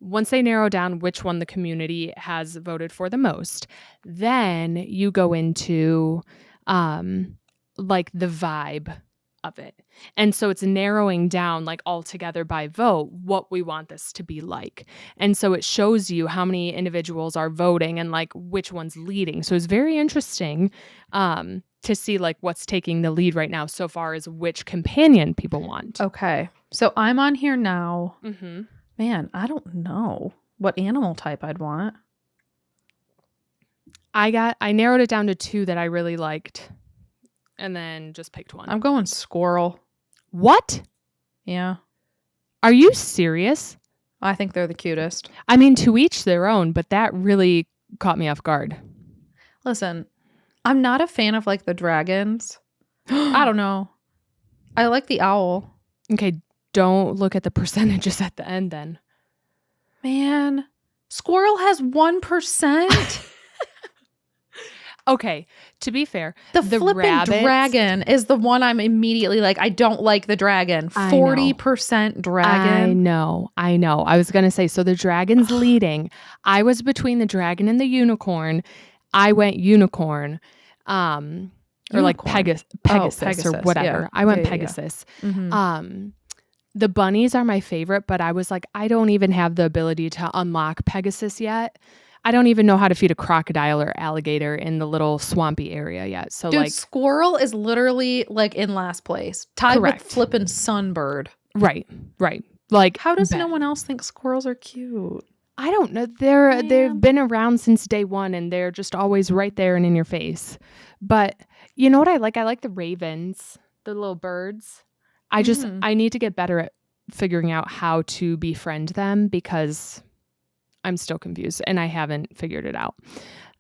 Once they narrow down which one the community has voted for the most, then you go into like the vibe of it. And so it's narrowing down like all together by vote what we want this to be like. And so it shows you how many individuals are voting and like which one's leading. So it's very interesting to see like what's taking the lead right now so far as which companion people want. Okay. So I'm on here now. Mm-hmm. Man, I don't know what animal type I'd want. I narrowed it down to two that I really liked and then just picked one. I'm going squirrel. What? Yeah. Are you serious? I think they're the cutest. I mean, to each their own, but that really caught me off guard. Listen, I'm not a fan of like the dragons. I don't know. I like the owl. Okay, don't look at the percentages at the end then. Man, squirrel has 1%. Okay, to be fair, the flipping dragon is the one I'm immediately like, I don't like the dragon. 40% dragon. I know. I was going to say, so the dragon's leading. I was between the dragon and the unicorn. I went unicorn. Or like Pegasus or whatever. Yeah. I went Pegasus. Yeah. Mm-hmm. The bunnies are my favorite, but I was like, I don't even have the ability to unlock Pegasus yet. I don't even know how to feed a crocodile or alligator in the little swampy area yet. So, dude, like, squirrel is literally like in last place, tied with flippin' sunbird. Right. Like, how does no one else think squirrels are cute? I don't know. They've Man. been around since day one, and they're just always right there and in your face. But you know what I like? I like the ravens, the little birds. Mhm. I need to get better at figuring out how to befriend them because I'm still confused and I haven't figured it out.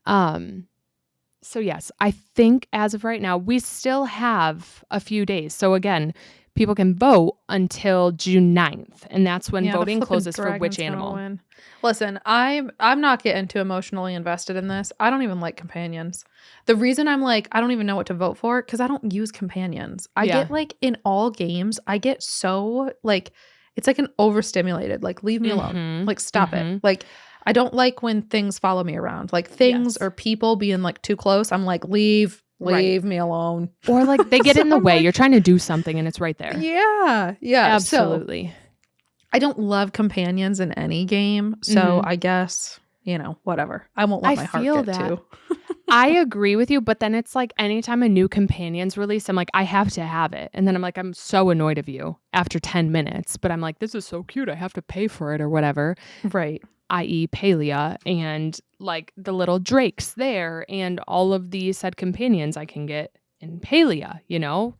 Um, so yes, I think as of right now, we still have a few days. So again, people can vote until June 9th, and that's when Yeah, the voting flippin' closes for which dragon's gonna animal. win. Listen, I'm not getting too emotionally invested in this. I don't even like companions. The reason I'm like, I don't even know what to vote for because I don't use companions. I Yeah. get like in all games, I get so like it's like an overstimulated, like leave me alone. Mhm. Like stop it. Mhm. Like I don't like when things follow me around. Like things Yes. or people being like too close. I'm like, Right. leave me alone. Or like they get So in the I'm way. like, You're trying to do something and it's right there. yeah, yeah. So Absolutely. I don't love companions in any game, so Mhm. I guess, whatever. I won't let I my heart feel get that. too. I agree with you, but then it's like anytime a new companion's released, I'm like, I have to have it. And then I'm like, I'm so annoyed of you after 10 minutes. But I'm like, this is so cute. I have to pay for it or whatever, Right. i.e. Palia and like the little drakes there and all of the said companions I can get in Palia,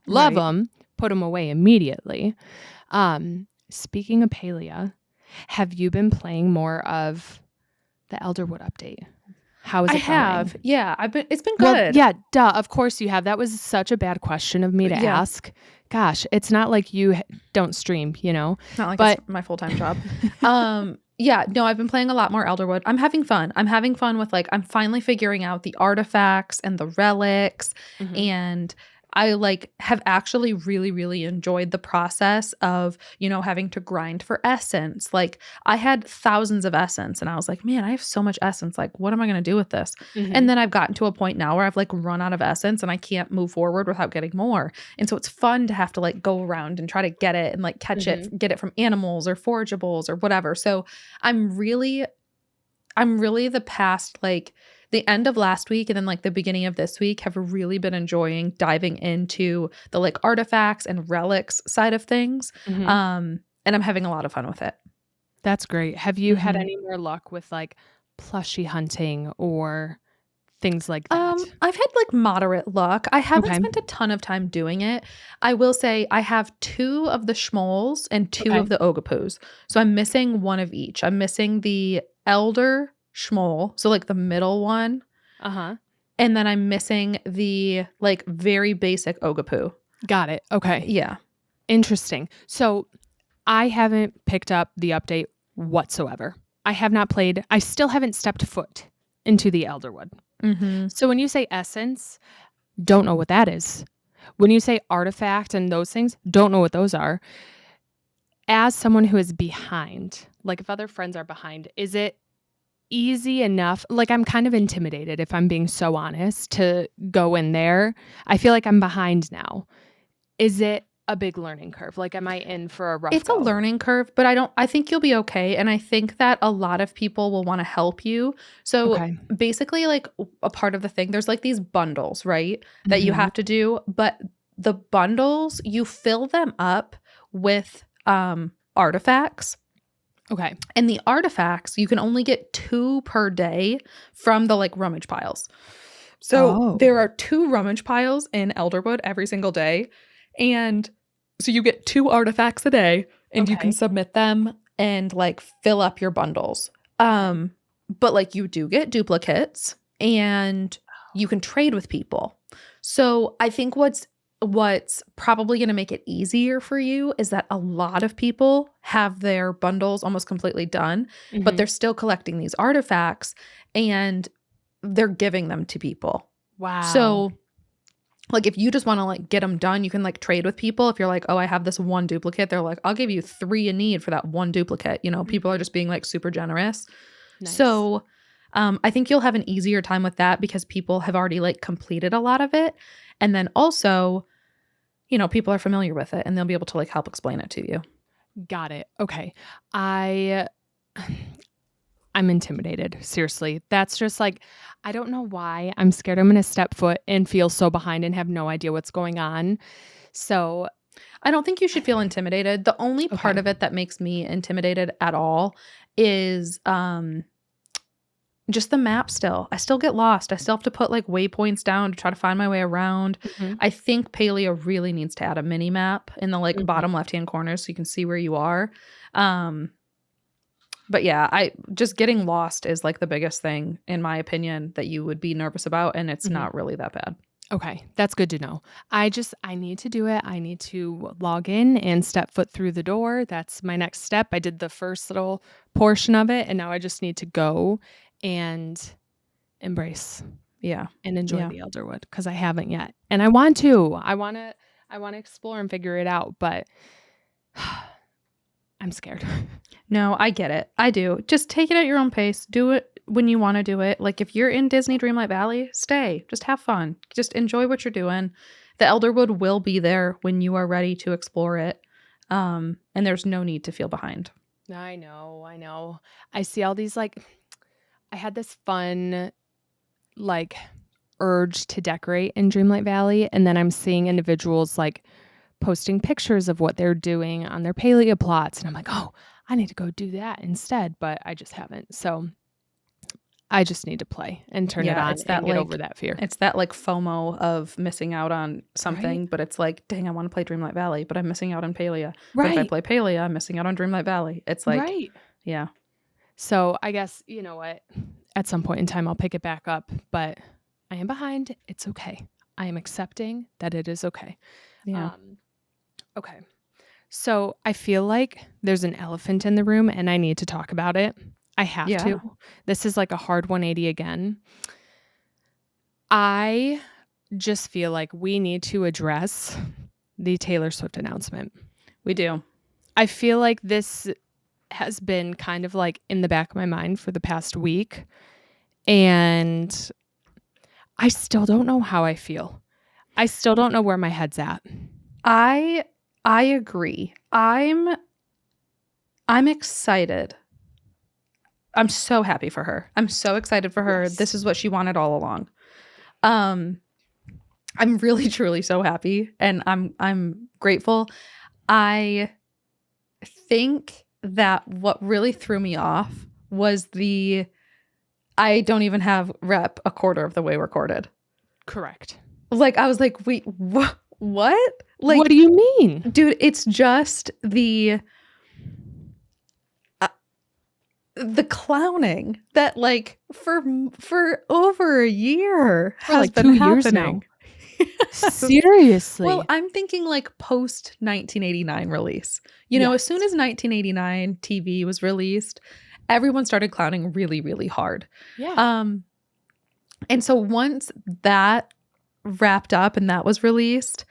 love Right. them, put them away immediately. Speaking of Palia, have you been playing more of the Elderwood update? How is I it going? have. Yeah, it's been Well, good. yeah, duh, of course you have. That was such a bad question of me to Yeah. ask. Gosh, it's not like you don't stream, It's not like it's but my full-time job. Yeah, no, I've been playing a lot more Elderwood. I'm having fun. I'm having fun with I'm finally figuring out the artifacts and the relics, Mhm. and I have actually really, really enjoyed the process of, having to grind for essence. Like I had thousands of essence and I was like, man, I have so much essence. Like, what am I going to do with this? And Mhm. then I've gotten to a point now where I've run out of essence and I can't move forward without getting more. And so it's fun to have to go around and try to get it and catch it, Mhm. get it from animals or forageables or whatever. So I'm really the past the end of last week and then the beginning of this week have really been enjoying diving into the artifacts and relics side of things. Mhm. And I'm having a lot of fun with it. That's great. Have you had Mhm. any more luck with plushie hunting or things like that? I've had moderate luck. I haven't Okay. spent a ton of time doing it. I will say I have 2 of the schmoles and 2 of Okay. the ogopoos. So I'm missing one of each. I'm missing the elder schmole, so the middle one, Uh-huh. and then I'm missing the very basic ogopoo. Got it. Okay. Yeah. Interesting. So I haven't picked up the update whatsoever. I still haven't stepped foot into the Elderwood. Mhm. So when you say essence, don't know what that is. When you say artifact and those things, don't know what those are. As someone who is behind, like if other friends are behind, is it easy enough? Like I'm kind of intimidated if I'm being so honest to go in there. I feel like I'm behind now. Is it a big learning curve? Like am I in for a rough It's a go? learning curve, but I think you'll be okay, and I think that a lot of people will wanna help you. So, Okay. basically, a part of the thing there's, these bundles, right, that you Mhm. have to do, but the bundles, you fill them up with, artifacts, Okay. and the artifacts, you can only get 2 per day from the, rummage piles. So, Oh. there are 2 rummage piles in Elderwood every single day, and so you get 2 artifacts a day, and you can Okay. submit them and, fill up your bundles. Okay. But, you do get duplicates, and you can trade with people. So, I think what's probably gonna make it easier for you is that a lot of people have their bundles almost completely done, but Mhm. they're still collecting these artifacts, and they're giving them to people. Wow. So, if you just wanna, get them done, you can, trade with people. If you're like, "Oh, I have this one duplicate," they're like, "I'll give you 3 you need for that one duplicate." People are Mhm. just being, super generous. Nice. So, I think you'll have an easier time with that because people have already, completed a lot of it. And then also, people are familiar with it, and they'll be able to, help explain it to you. Got it. Okay. I I'm intimidated. Seriously. That's just I don't know why. I'm scared I'm going to step foot and feel so behind and have no idea what's going on. So, I don't think you should feel intimidated. The only part Okay. of it that makes me intimidated at all is just the map still. I still get lost. I still have to put like waypoints down to try to find my way around. Mhm. I think Paleo really needs to add a mini map in the like Mhm. bottom left-hand corner so you can see where you are. Um but yeah, I just getting lost is like the biggest thing in my opinion that you would be nervous about, and it's Mhm. not really that bad. Okay, that's good to know. I need to do it. I need to log in and step foot through the door. That's my next step. I did the first little portion of it, and now I just need to go and embrace Yeah. and enjoy Yeah. the Elderwood because I haven't yet. And I want to. I wanna explore and figure it out, but I'm scared. No, I get it. I do. Just take it at your own pace. Do it when you want to do it. Like if you're in Disney Dreamlight Valley, stay. Just have fun. Just enjoy what you're doing. The Elderwood will be there when you are ready to explore it. And there's no need to feel behind. I know, I know. I see all these like I had this fun like urge to decorate in Dreamlight Valley, and then I'm seeing individuals like posting pictures of what they're doing on their paleo plots, and I'm like, "Oh, I need to go do that instead," but I just haven't. So, I just need to play and turn it Yeah, on and get over that fear. it's that like FOMO of missing out on Right? something, but it's like, dang, I want to play Dreamlight Valley, but I'm missing out on Palia. But if I Right. play Palia, I'm missing out on Dreamlight Valley. It's like, Right. yeah, So, I guess, you know what? At some point in time I'll pick it back up, but I am behind. It's okay. I am accepting that it is okay. yeah, Um, okay. So I feel like there's an elephant in the room and I need to talk about it. I have yeah. to. This is like a hard 180 again. I just feel like we need to address the Taylor Swift announcement. We do. I feel like this has been kind of like in the back of my mind for the past week. And I still don't know how I feel. I still don't know where my head's at. I agree. I'm excited. I'm so happy for her. I'm so excited for her. Yes. This is what she wanted all along. Um I'm really truly so happy and I'm grateful. I think that what really threw me off was I don't even have rep a quarter of the way recorded. Correct. Like I was like, "Wait, what? What?" Like, What do you mean? dude, it's just the clowning that like for over a year For has like been 2 years now. happening. Seriously. Well, I'm thinking like post 1989 release. You know, as soon Yes. as 1989 TV was released, everyone started clowning really, really hard. Yeah. And so once that wrapped up and that was released,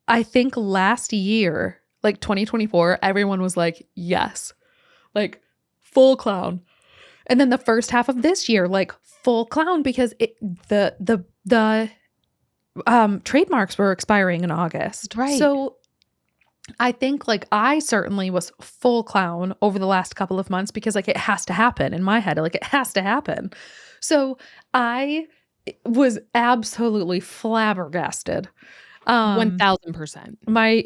I think last year, like 2024, everyone was like, yes, like full clown. And then the first half of this year, like full clown because the trademarks were expiring in August. Right. So I think like I certainly was full clown over the last couple of months because like it has to happen in my head. Like it has to happen. So I was absolutely flabbergasted. 1000%. My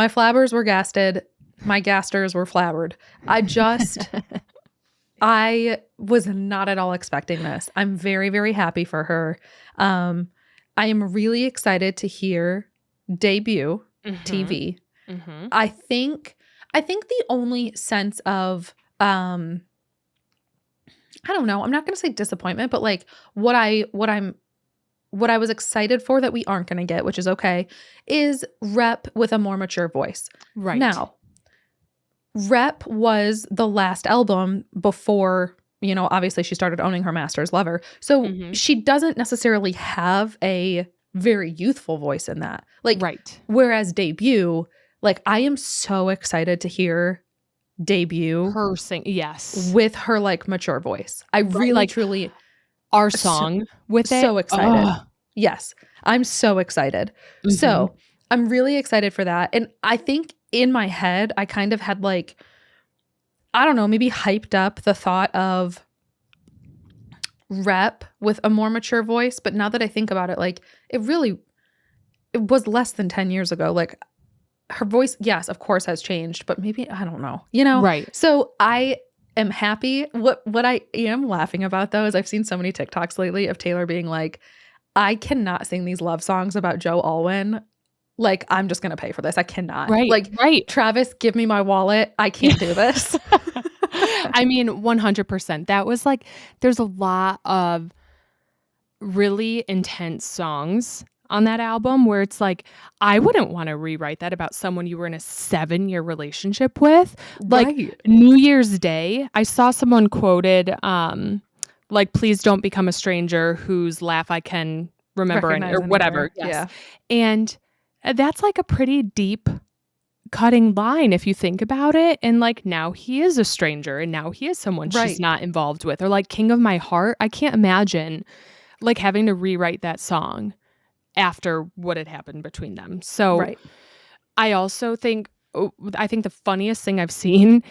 flabbers were gasted. My gasters were flabbered. I was not at all expecting this. I'm very, very happy for her. I am really excited to hear debut TV. Mhm. I think the only sense of I don't know, I'm not going to say disappointment, but like what I was excited for that we aren't going to get, which is okay, is Rep with a more mature voice. Right. Now, Rep was the last album before, you know, obviously she started owning her master's lover. So Mhm. she doesn't necessarily have a very youthful voice in that. Like, Right. whereas debut, like I am so excited to hear debut Her sing yes. with her like mature voice. I really like, truly Our song with it. so excited. Ugh. Yes, I'm so excited. Mhm. So I'm really excited for that. And I think in my head, I kind of had like, I don't know, maybe hyped up the thought of Rep with a more mature voice. But now that I think about it, like it was less than 10 years ago. Like her voice, yes, of course has changed, but maybe, I don't know, you know? Right. So I am happy. What I am laughing about though is I've seen so many TikToks lately of Taylor being like, I cannot sing these love songs about Joe Alwyn. Like, I'm just going to pay for this. I cannot. Right. Like, Right. Travis, give me my wallet. I can't do this. I mean, 100%. That was like, there's a lot of really intense songs on that album where it's like, I wouldn't want to rewrite that about someone you were in a 7-year relationship with. Like Right. New Year's Day, I saw someone quoted, like, please don't become a stranger whose laugh I can remember Recognize or whatever. anywhere. Yes. Yeah. And that's like a pretty deep cutting line if you think about it. And like now he is a stranger and now he is someone she's Right. not involved with. Or like King of My Heart, I can't imagine like having to rewrite that song after what had happened between them. So Right. I also think the funniest thing I've seen,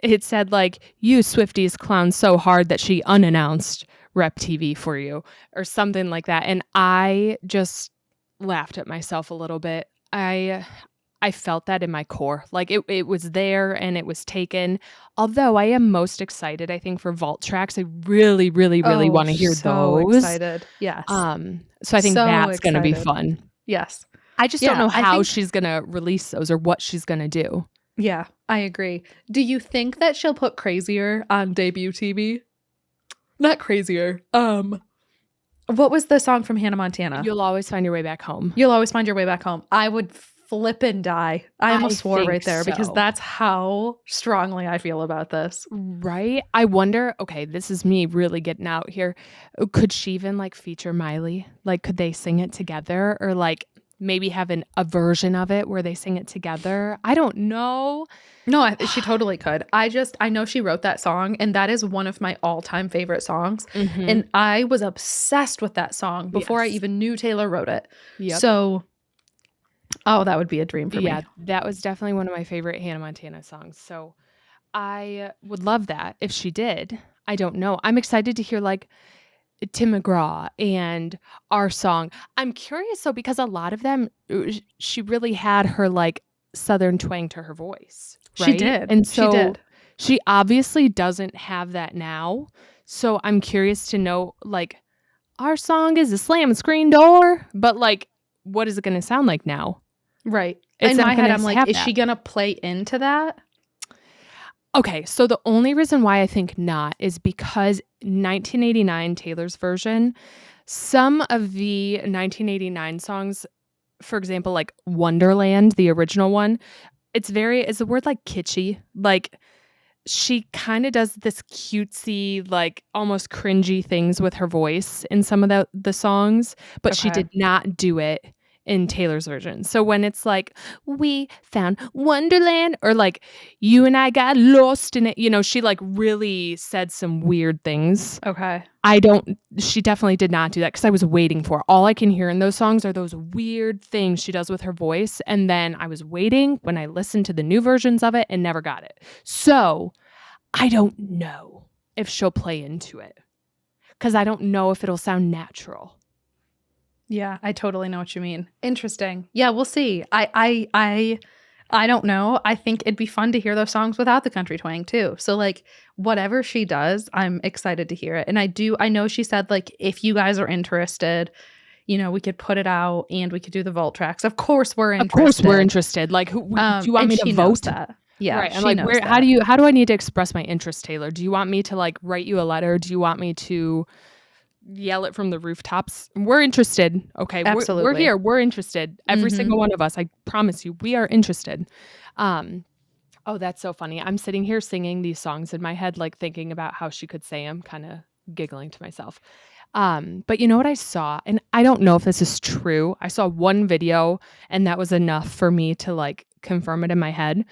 it said like, you Swifties clown so hard that she unannounced Rep TV for you or something like that. And I just laughed at myself a little bit. I felt that in my core. Like it was there and it was taken. Although I am most excited, I think, for vault tracks. I really, really, really want to hear so those. excited. Yes. So I think So that's going to be excited. fun. Yes. I just don't know I how think- she's going to release those or what she's going to do. Yeah, I agree. Do you think that she'll put Crazier on debut TV? Not Crazier. What was the song from Hannah Montana? You'll always find your way back home. You'll always find your way back home. I would flip and die. I almost swore think right there because so. that's how strongly I feel about this. Right? I wonder, okay, this is me really getting out here. Could she even like feature Miley? Like, could they sing it together or like maybe have a version of it where they sing it together? I don't know. No, she totally could. I know she wrote that song, and that is one of my all-time favorite songs. Mhm. And I was obsessed with that song before I Yes. even knew Taylor wrote it. Yep. So, that would be a dream for me. Yeah, that was definitely one of my favorite Hannah Montana songs. So I would love that if she did. I don't know. I'm excited to hear like Tim McGraw and our song. I'm curious though, because a lot of them, she really had her like Southern twang to her voice. Right? She did. And so she did. she obviously doesn't have that now. So I'm curious to know like our song is a slam screen door, but like what is it going to sound like now? Right. It's In not my head, gonna I'm like, have is that. she going to play into that? Okay, so the only reason why I think not is because 1989 Taylor's version, some of the 1989 songs, for example, like Wonderland, the original one, is the word like kitschy? Like she kind of does this cutesy, like almost cringy things with her voice in some of the songs, but she Okay. did not do it in Taylor's version. So when it's like, we found Wonderland, or like, you and I got lost in it, she like really said some weird things. Okay. She definitely did not do that because I was waiting for it. All I can hear in those songs are those weird things she does with her voice. And then I was waiting when I listened to the new versions of it and never got it. So I don't know if she'll play into it because I don't know if it'll sound natural. Yeah, I totally know what you mean. Interesting. Yeah, we'll see. I don't know. I think it'd be fun to hear those songs without the country twang too. So like whatever she does, I'm excited to hear it. And I know she said like if you guys are interested, we could put it out and we could do the vault tracks. Of course we're interested. Of course we're interested. Like do you want me to vote? That. Yeah, right. I'm she like, knows that. how do I need to express my interest, Taylor? Do you want me to like write you a letter? Do you want me to yell it from the rooftops? We're interested. Okay. Absolutely. We're here. We're interested. Every single one of us. I promise you, we are interested. Oh, that's so funny. I'm sitting here singing these songs in my head, like thinking about how she could say them, kind of giggling to myself. But you know what I saw? And I don't know if this is true. I saw one video and that was enough for me to like confirm it in my head.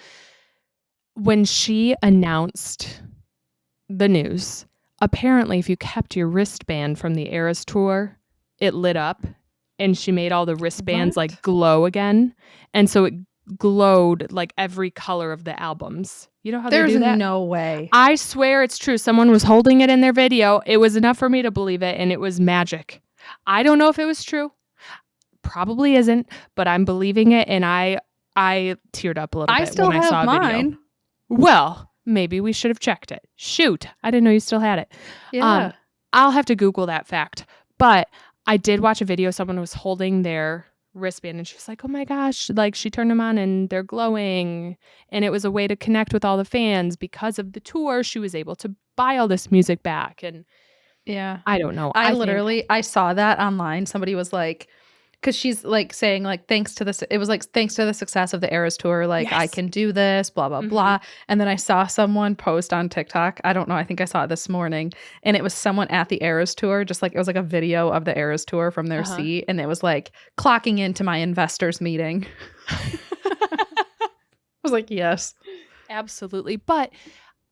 When she announced the news, apparently if you kept your wristband from the Eras tour, it lit up and she made all the wristbands like glow again. And so it glowed like every color of the albums. You know how they do that? There's no way. I swear it's true. Someone was holding it in their video. It was enough for me to believe it, and it was magic. I don't know if it was true. Probably isn't, but I'm believing it, and I I teared up a little I bit still when I have saw a video. mine. Well, maybe we should have checked it. Shoot, I didn't know you still had it. Yeah. I'll have to Google that fact. But I did watch a video. Someone was holding their wristband and she was like, oh my gosh, like she turned them on and they're glowing. And it was a way to connect with all the fans because of the tour. She was able to buy all this music back. And Yeah. I don't know. I saw that online. Somebody was like, because she's like saying like thanks to this, it was like thanks to the success of the Eras tour, like I Yes. can do this, blah blah blah. And then I saw someone post on TikTok. I don't know. I think I saw it this morning, and it was someone at the Eras tour, just like it was like a video of the Eras tour from their seat, and it was like clocking into my investors meeting. I was like, yes, Absolutely. But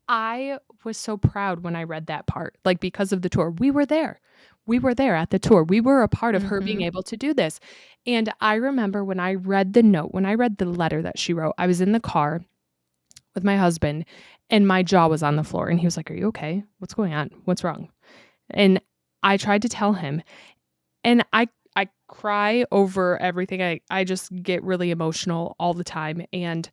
I was so proud when I read that part, like because of the tour. We were there. We were there at the tour. We were a part of her being able to do this. And I remember when I read the note, when I read the letter that she wrote, I was in the car with my husband and my jaw was on the floor. And he was like, are you okay? What's going on? What's wrong? And I tried to tell him. And I cry over everything. I just get really emotional all the time. And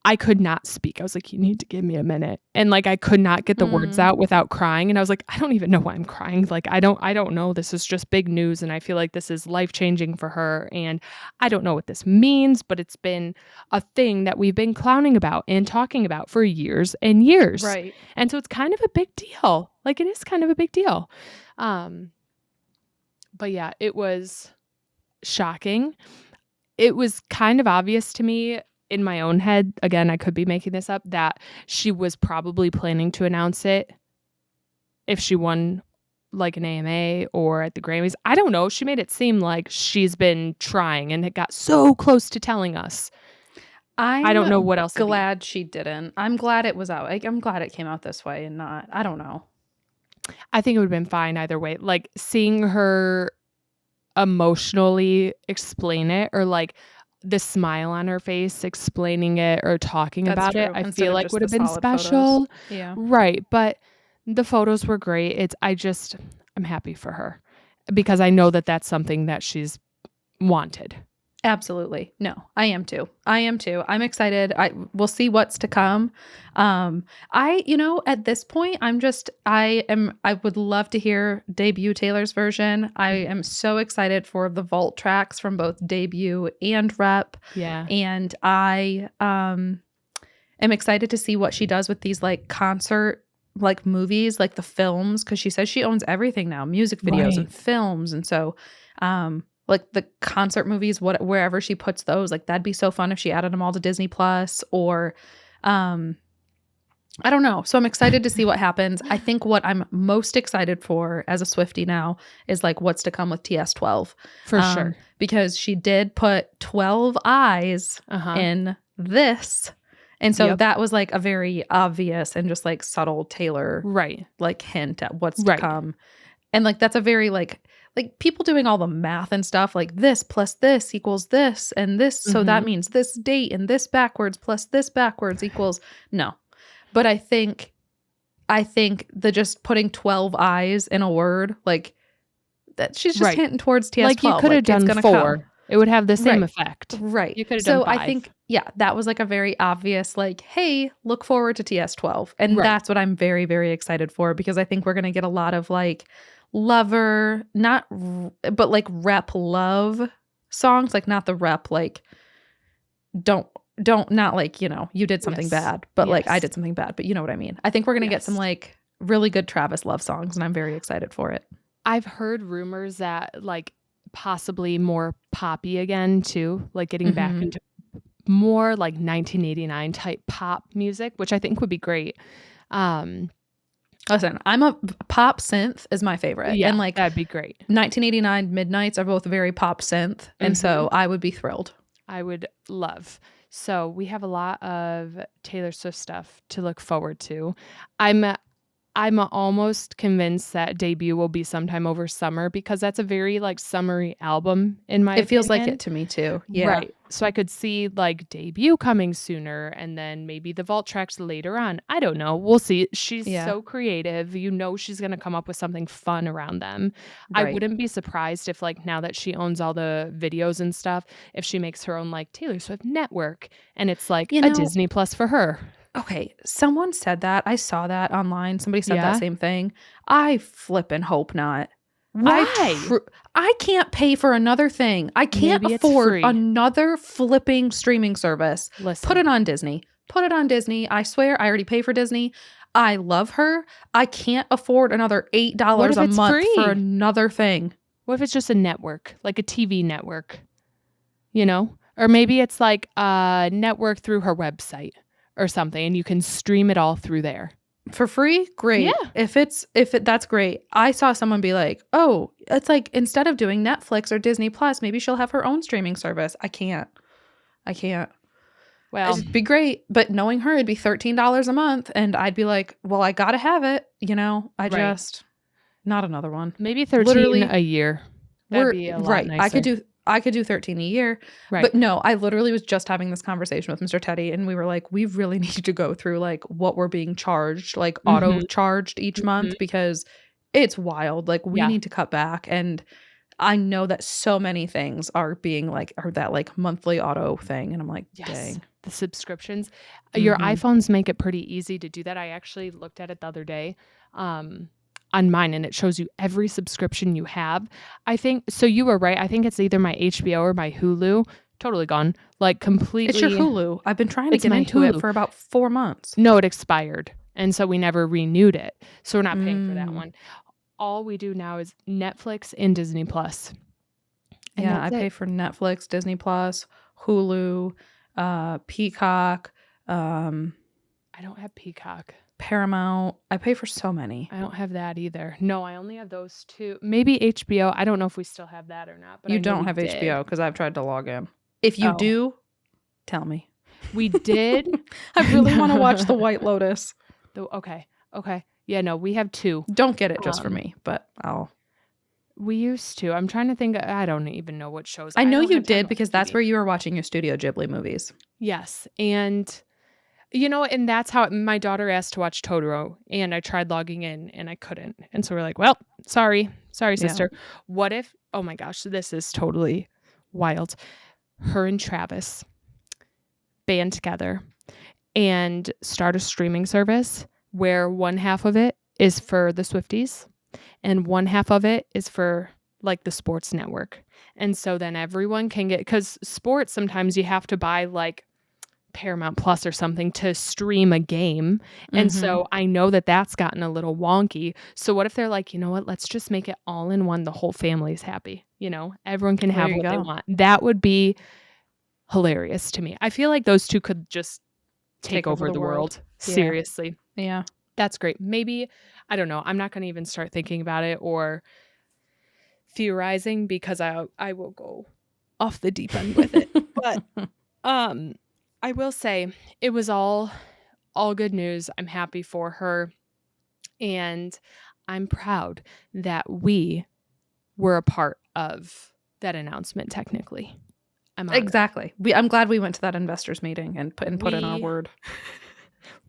I could not speak. I was like, you need to give me a minute. And like, I could not get the words out without crying. And I was like, I don't even know why I'm crying. Like, I don't know. This is just big news. And I feel like this is life-changing for her. And I don't know what this means, but it's been a thing that we've been clowning about and talking about for years and years. right. And so it's kind of a big deal. Like, it is kind of a big deal. But yeah, it was shocking. It was kind of obvious to me in my own head, again, I could be making this up, that she was probably planning to announce it if she won like an AMA or at the Grammys. I don't know. She made it seem like she's been trying and it got so close to telling us. I don't know what else. Glad she didn't. I'm glad it was out. Like, I'm glad it came out this way and not, I don't know. I think it would have been fine either way. Like seeing her emotionally explain it or like the smile on her face explaining it or talking about it, I feel like would have been special. Yeah. Right. But the photos were great. I'm happy for her because I know that that's something that she's wanted. Absolutely. No, I am too. I'm excited. We'll see what's to come. At this point, I would love to hear debut Taylor's version. I am so excited for the vault tracks from both debut and rep. Yeah. And I am excited to see what she does with these like concert like movies, like the films, because she says she owns everything now, music videos and films. And so like the concert movies, wherever she puts those, like that'd be so fun if she added them all to Disney Plus or I don't know. So I'm excited to see what happens. I think what I'm most excited for as a Swiftie now is like what's to come with TS12. For sure. Because she did put 12 eyes in this. And so that was like a very obvious and just like subtle Taylor like hint at what's to come. And like that's a very like people doing all the math and stuff like this plus this equals this and this. So that means this date and this backwards plus this backwards equals no. But I think the just putting 12 eyes in a word, like that she's just hinting towards TS12. Like you could have done 4. Come. It would have the same effect. Right. You could have done 5. I think, that was like a very obvious, like, hey, look forward to TS12. And that's what I'm very, very excited for because I think we're going to get a lot of like lover, but like rep love songs, like not the rep, like don't not like, you did something bad, but like I did something bad, but you know what I mean? I think we're going to get some like really good Travis love songs and I'm very excited for it. I've heard rumors that like possibly more poppy again too, like getting back into more like 1989 type pop music, which I think would be great. Listen, I'm a pop synth is my favorite. Yeah, and like that'd be great. 1989 Midnights are both very pop synth. And so I would be thrilled. I would love. So we have a lot of Taylor Swift stuff to look forward to. I'm I'm almost convinced that debut will be sometime over summer because that's a very like summery album in my It feels like opinion. it to me too. Yeah. Right. So I could see like debut coming sooner and then maybe the vault tracks later on. I don't know. We'll see. She's Yeah. so creative. You know she's going to come up with something fun around them. I Right. wouldn't be surprised if like now that she owns all the videos and stuff, if she makes her own like Taylor Swift network and it's like You a know, Disney Plus for her. okay, someone said that. I saw that online. Somebody said that Yeah. same thing. I flippin' hope not. Why? I can't pay for another thing. I can't Maybe it's afford free. another flipping streaming service. Listen. Put it on Disney. Put it on Disney. I swear I already pay for Disney. I love her. I can't afford another $8 a it's month free? for another thing. What if it's just a network, like a TV network, you know? Or maybe it's like a network through her website or something, and you can stream it all through there. For free? Great. Yeah. That's great. I saw someone be like, oh, it's like instead of doing Netflix or Disney Plus, maybe she'll have her own streaming service. I can't. Well, It'd be great. But knowing her, it'd be $13 a month. And I'd be like, well, I got to have it. You know, not another one. maybe 13 Literally, a year. That'd be a lot right. nicer. I could do 13 a year. Right. But no, I literally was just having this conversation with Mr. Teddy and we were like, we really need to go through like what we're being charged, like auto charged each month because it's wild. Like we need to cut back. And I know that so many things are being like, or that like monthly auto thing. And I'm like, dang. The subscriptions. Your iPhones make it pretty easy to do that. I actually looked at it the other day. On mine, and it shows you every subscription you have. I think so. You were right. I think it's either my HBO or my Hulu. Totally gone. Like completely. It's your Hulu. I've been trying to get into it for about 4 months. No, it expired, and so we never renewed it. So we're not paying for that one. All we do now is Netflix and Disney Plus. And yeah, I pay for Netflix, Disney Plus, Hulu, Peacock. I don't have Peacock. Paramount. I pay for so many. I don't have that either. No, I only have those two. Maybe HBO. I don't know if we still have that or not. But you don't have HBO because I've tried to log in. If you do, tell me. We did. I really want to watch The White Lotus. Okay. Yeah, no, we have two. Don't get it just for me, but I'll. We used to. I'm trying to think. I don't even know what shows. I know you did because that's where you were watching your Studio Ghibli movies. Yes. And, and that's how my daughter asked to watch Totoro. And I tried logging in and I couldn't. And so we're like, well, sorry, sister. Yeah. What if, oh my gosh, this is totally wild. Her and Travis band together and start a streaming service where one half of it is for the Swifties and one half of it is for like the sports network. And so then everyone can get, because sports, sometimes you have to buy like Paramount Plus or something to stream a game. And so I know that that's gotten a little wonky. So what if they're like, you know what, let's just make it all in one. The whole family's happy. Everyone can have what they want. That would be hilarious to me. I feel like those two could just take over the world. Yeah. Seriously. Yeah. That's great. Maybe, I don't know. I'm not going to even start thinking about it or theorizing because I will go off the deep end with it. But I will say it was all good news. I'm happy for her. And I'm proud that we were a part of that announcement technically. Exactly. I'm glad we went to that investors meeting and put in our word.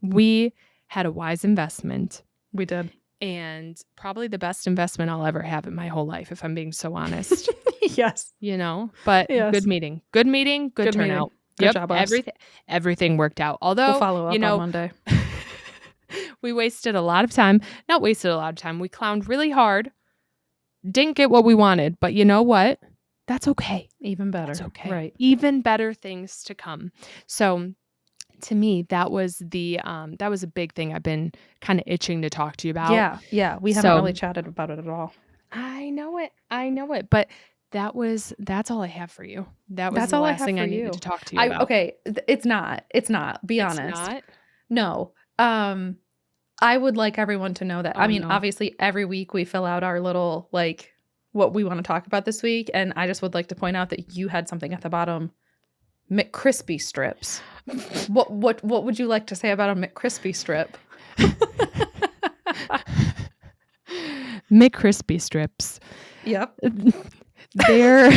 We had a wise investment. We did. And probably the best investment I'll ever have in my whole life, if I'm being so honest. Yes. But yes. Good meeting, good turnout. Meeting. Good job, us. Everything worked out. Although, we'll follow up on Monday. We wasted a lot of time. Not wasted a lot of time. We clowned really hard. Didn't get what we wanted. But you know what? That's okay. Even better. That's okay. Right. Even better things to come. So to me, that was a big thing I've been kind of itching to talk to you about. Yeah. We haven't really chatted about it at all. I know it. But that's all I have for you. That's the last thing I needed to talk to you about. Okay. It's not. Be honest. It's not? No. I would like everyone to know that. Obviously every week we fill out our little, like, what we want to talk about this week. And I just would like to point out that you had something at the bottom. McCrispy Strips. What would you like to say about a McCrispy strip? McCrispy Strips. Yep. They're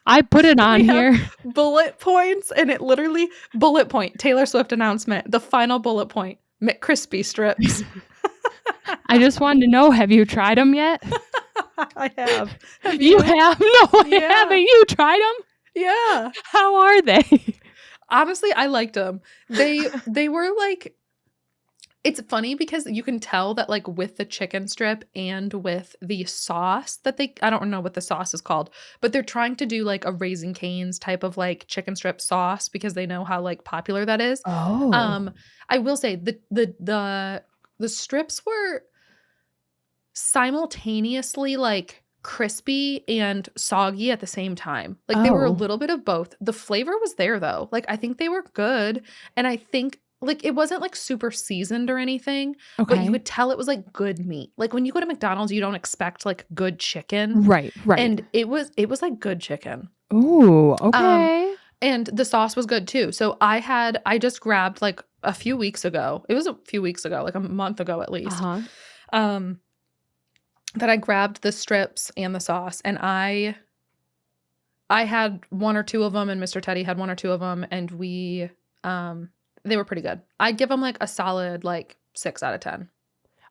I put it on here. Bullet points, and it literally bullet point. Taylor Swift announcement. The final bullet point. McCrispy Strips. I just wanted to know, have you tried them yet? I have. You have? No, I haven't. You tried them? Yeah. How are they? Honestly, I liked them. They were like, it's funny because you can tell that like with the chicken strip and with the sauce that I don't know what the sauce is called, but they're trying to do like a Raising Cane's type of like chicken strip sauce because they know how like popular that is. Oh. I will say the strips were simultaneously like crispy and soggy at the same time. Like they were a little bit of both. The flavor was there though. Like I think they were good, and I think like it wasn't like super seasoned or anything, but you could tell it was like good meat. Like when you go to McDonald's, you don't expect like good chicken. Right. And it was like good chicken. Ooh, okay. And the sauce was good too. So I just grabbed like a few weeks ago. It was a few weeks ago, like a month ago at least. That I grabbed the strips and the sauce, and I had one or two of them, and Mr. Teddy had one or two of them, and they were pretty good. I'd give them like a solid like 6 out of 10.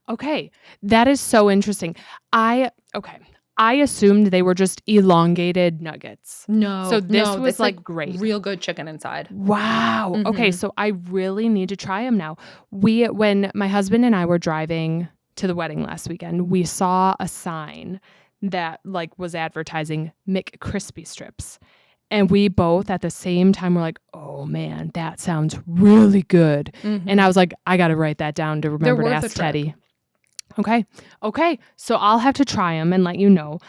Okay. That is so interesting. I assumed they were just elongated nuggets. No. So this was like great. Real good chicken inside. Wow. Mm-hmm. Okay. So I really need to try them now. When my husband and I were driving to the wedding last weekend, we saw a sign that like was advertising McCrispy Strips. And we both at the same time were like, oh man, that sounds really good. Mm-hmm. And I was like, I got to write that down to remember to ask Teddy. Okay. So I'll have to try them and let you know.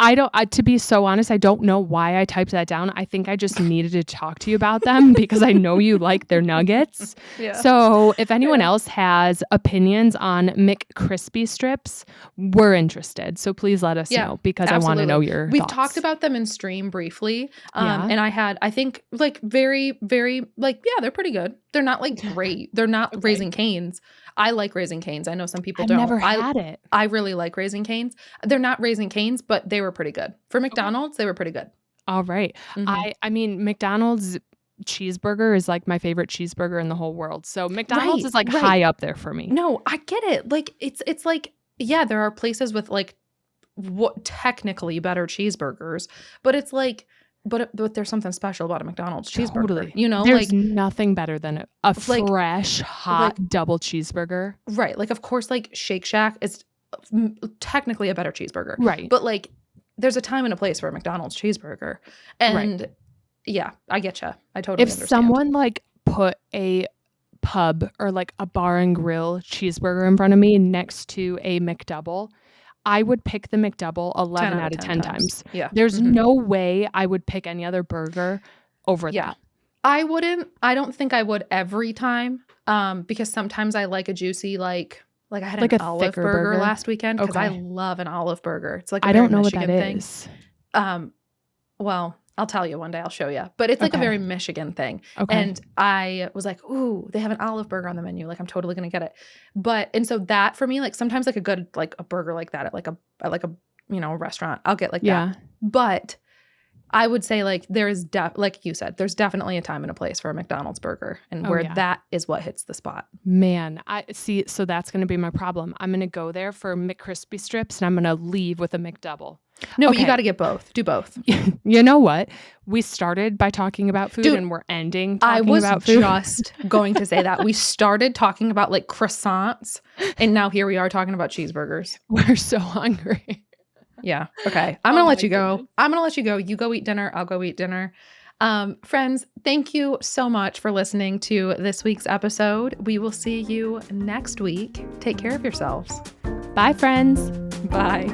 To be so honest, I don't know why I typed that down. I think I just needed to talk to you about them because I know you like their nuggets. Yeah. So if anyone else has opinions on McCrispy Strips, we're interested. So please let us know because absolutely. I want to know your We've thoughts. talked about them in stream briefly. And I think like very, very like, yeah, they're pretty good. They're not like great. They're not Raising Cane's. I like Raising Cane's. I know some people don't. I've never had it. I really like Raising Cane's. They're not Raising Cane's, but they were pretty good. For McDonald's, they were pretty good. All right. Mm-hmm. I mean, McDonald's cheeseburger is like my favorite cheeseburger in the whole world. So McDonald's is like high up there for me. No, I get it. Like it's like, yeah, there are places with like what technically better cheeseburgers, but it's like, but there's something special about a McDonald's cheeseburger. Totally. You know, there's like nothing better than a fresh, hot double cheeseburger. Right. Like, of course, like Shake Shack is technically a better cheeseburger. Right. But like, there's a time and a place for a McDonald's cheeseburger. And yeah, I get you. I totally understand. If someone like put a pub or like a bar and grill cheeseburger in front of me next to a McDouble, I would pick the McDouble 11 out of 10 times. Yeah. There's no way I would pick any other burger over that. I don't think I would every time because sometimes I like a juicy like I had an olive burger last weekend because I love an olive burger. It's like I don't know Michigan what that is. Well, I'll tell you one day. I'll show you. But it's like a very Michigan thing. Okay. And I was like, ooh, they have an olive burger on the menu. Like I'm totally gonna get it. And so that for me, like sometimes like a good like a burger like that at like a a restaurant, I'll get like that. But I would say like there is like you said, there's definitely a time and a place for a McDonald's burger, and where that is what hits the spot. Man, I see. So that's going to be my problem. I'm going to go there for McCrispy Strips, and I'm going to leave with a McDouble. No, you got to get both. Do both. You know what? We started by talking about food, and we're ending talking about food. I was just going to say that. We started talking about like croissants, and now here we are talking about cheeseburgers. We're so hungry. Yeah. Okay. I'm going to let you go. I'm going to let you go. You go eat dinner. I'll go eat dinner. Friends, thank you so much for listening to this week's episode. We will see you next week. Take care of yourselves. Bye, friends. Bye.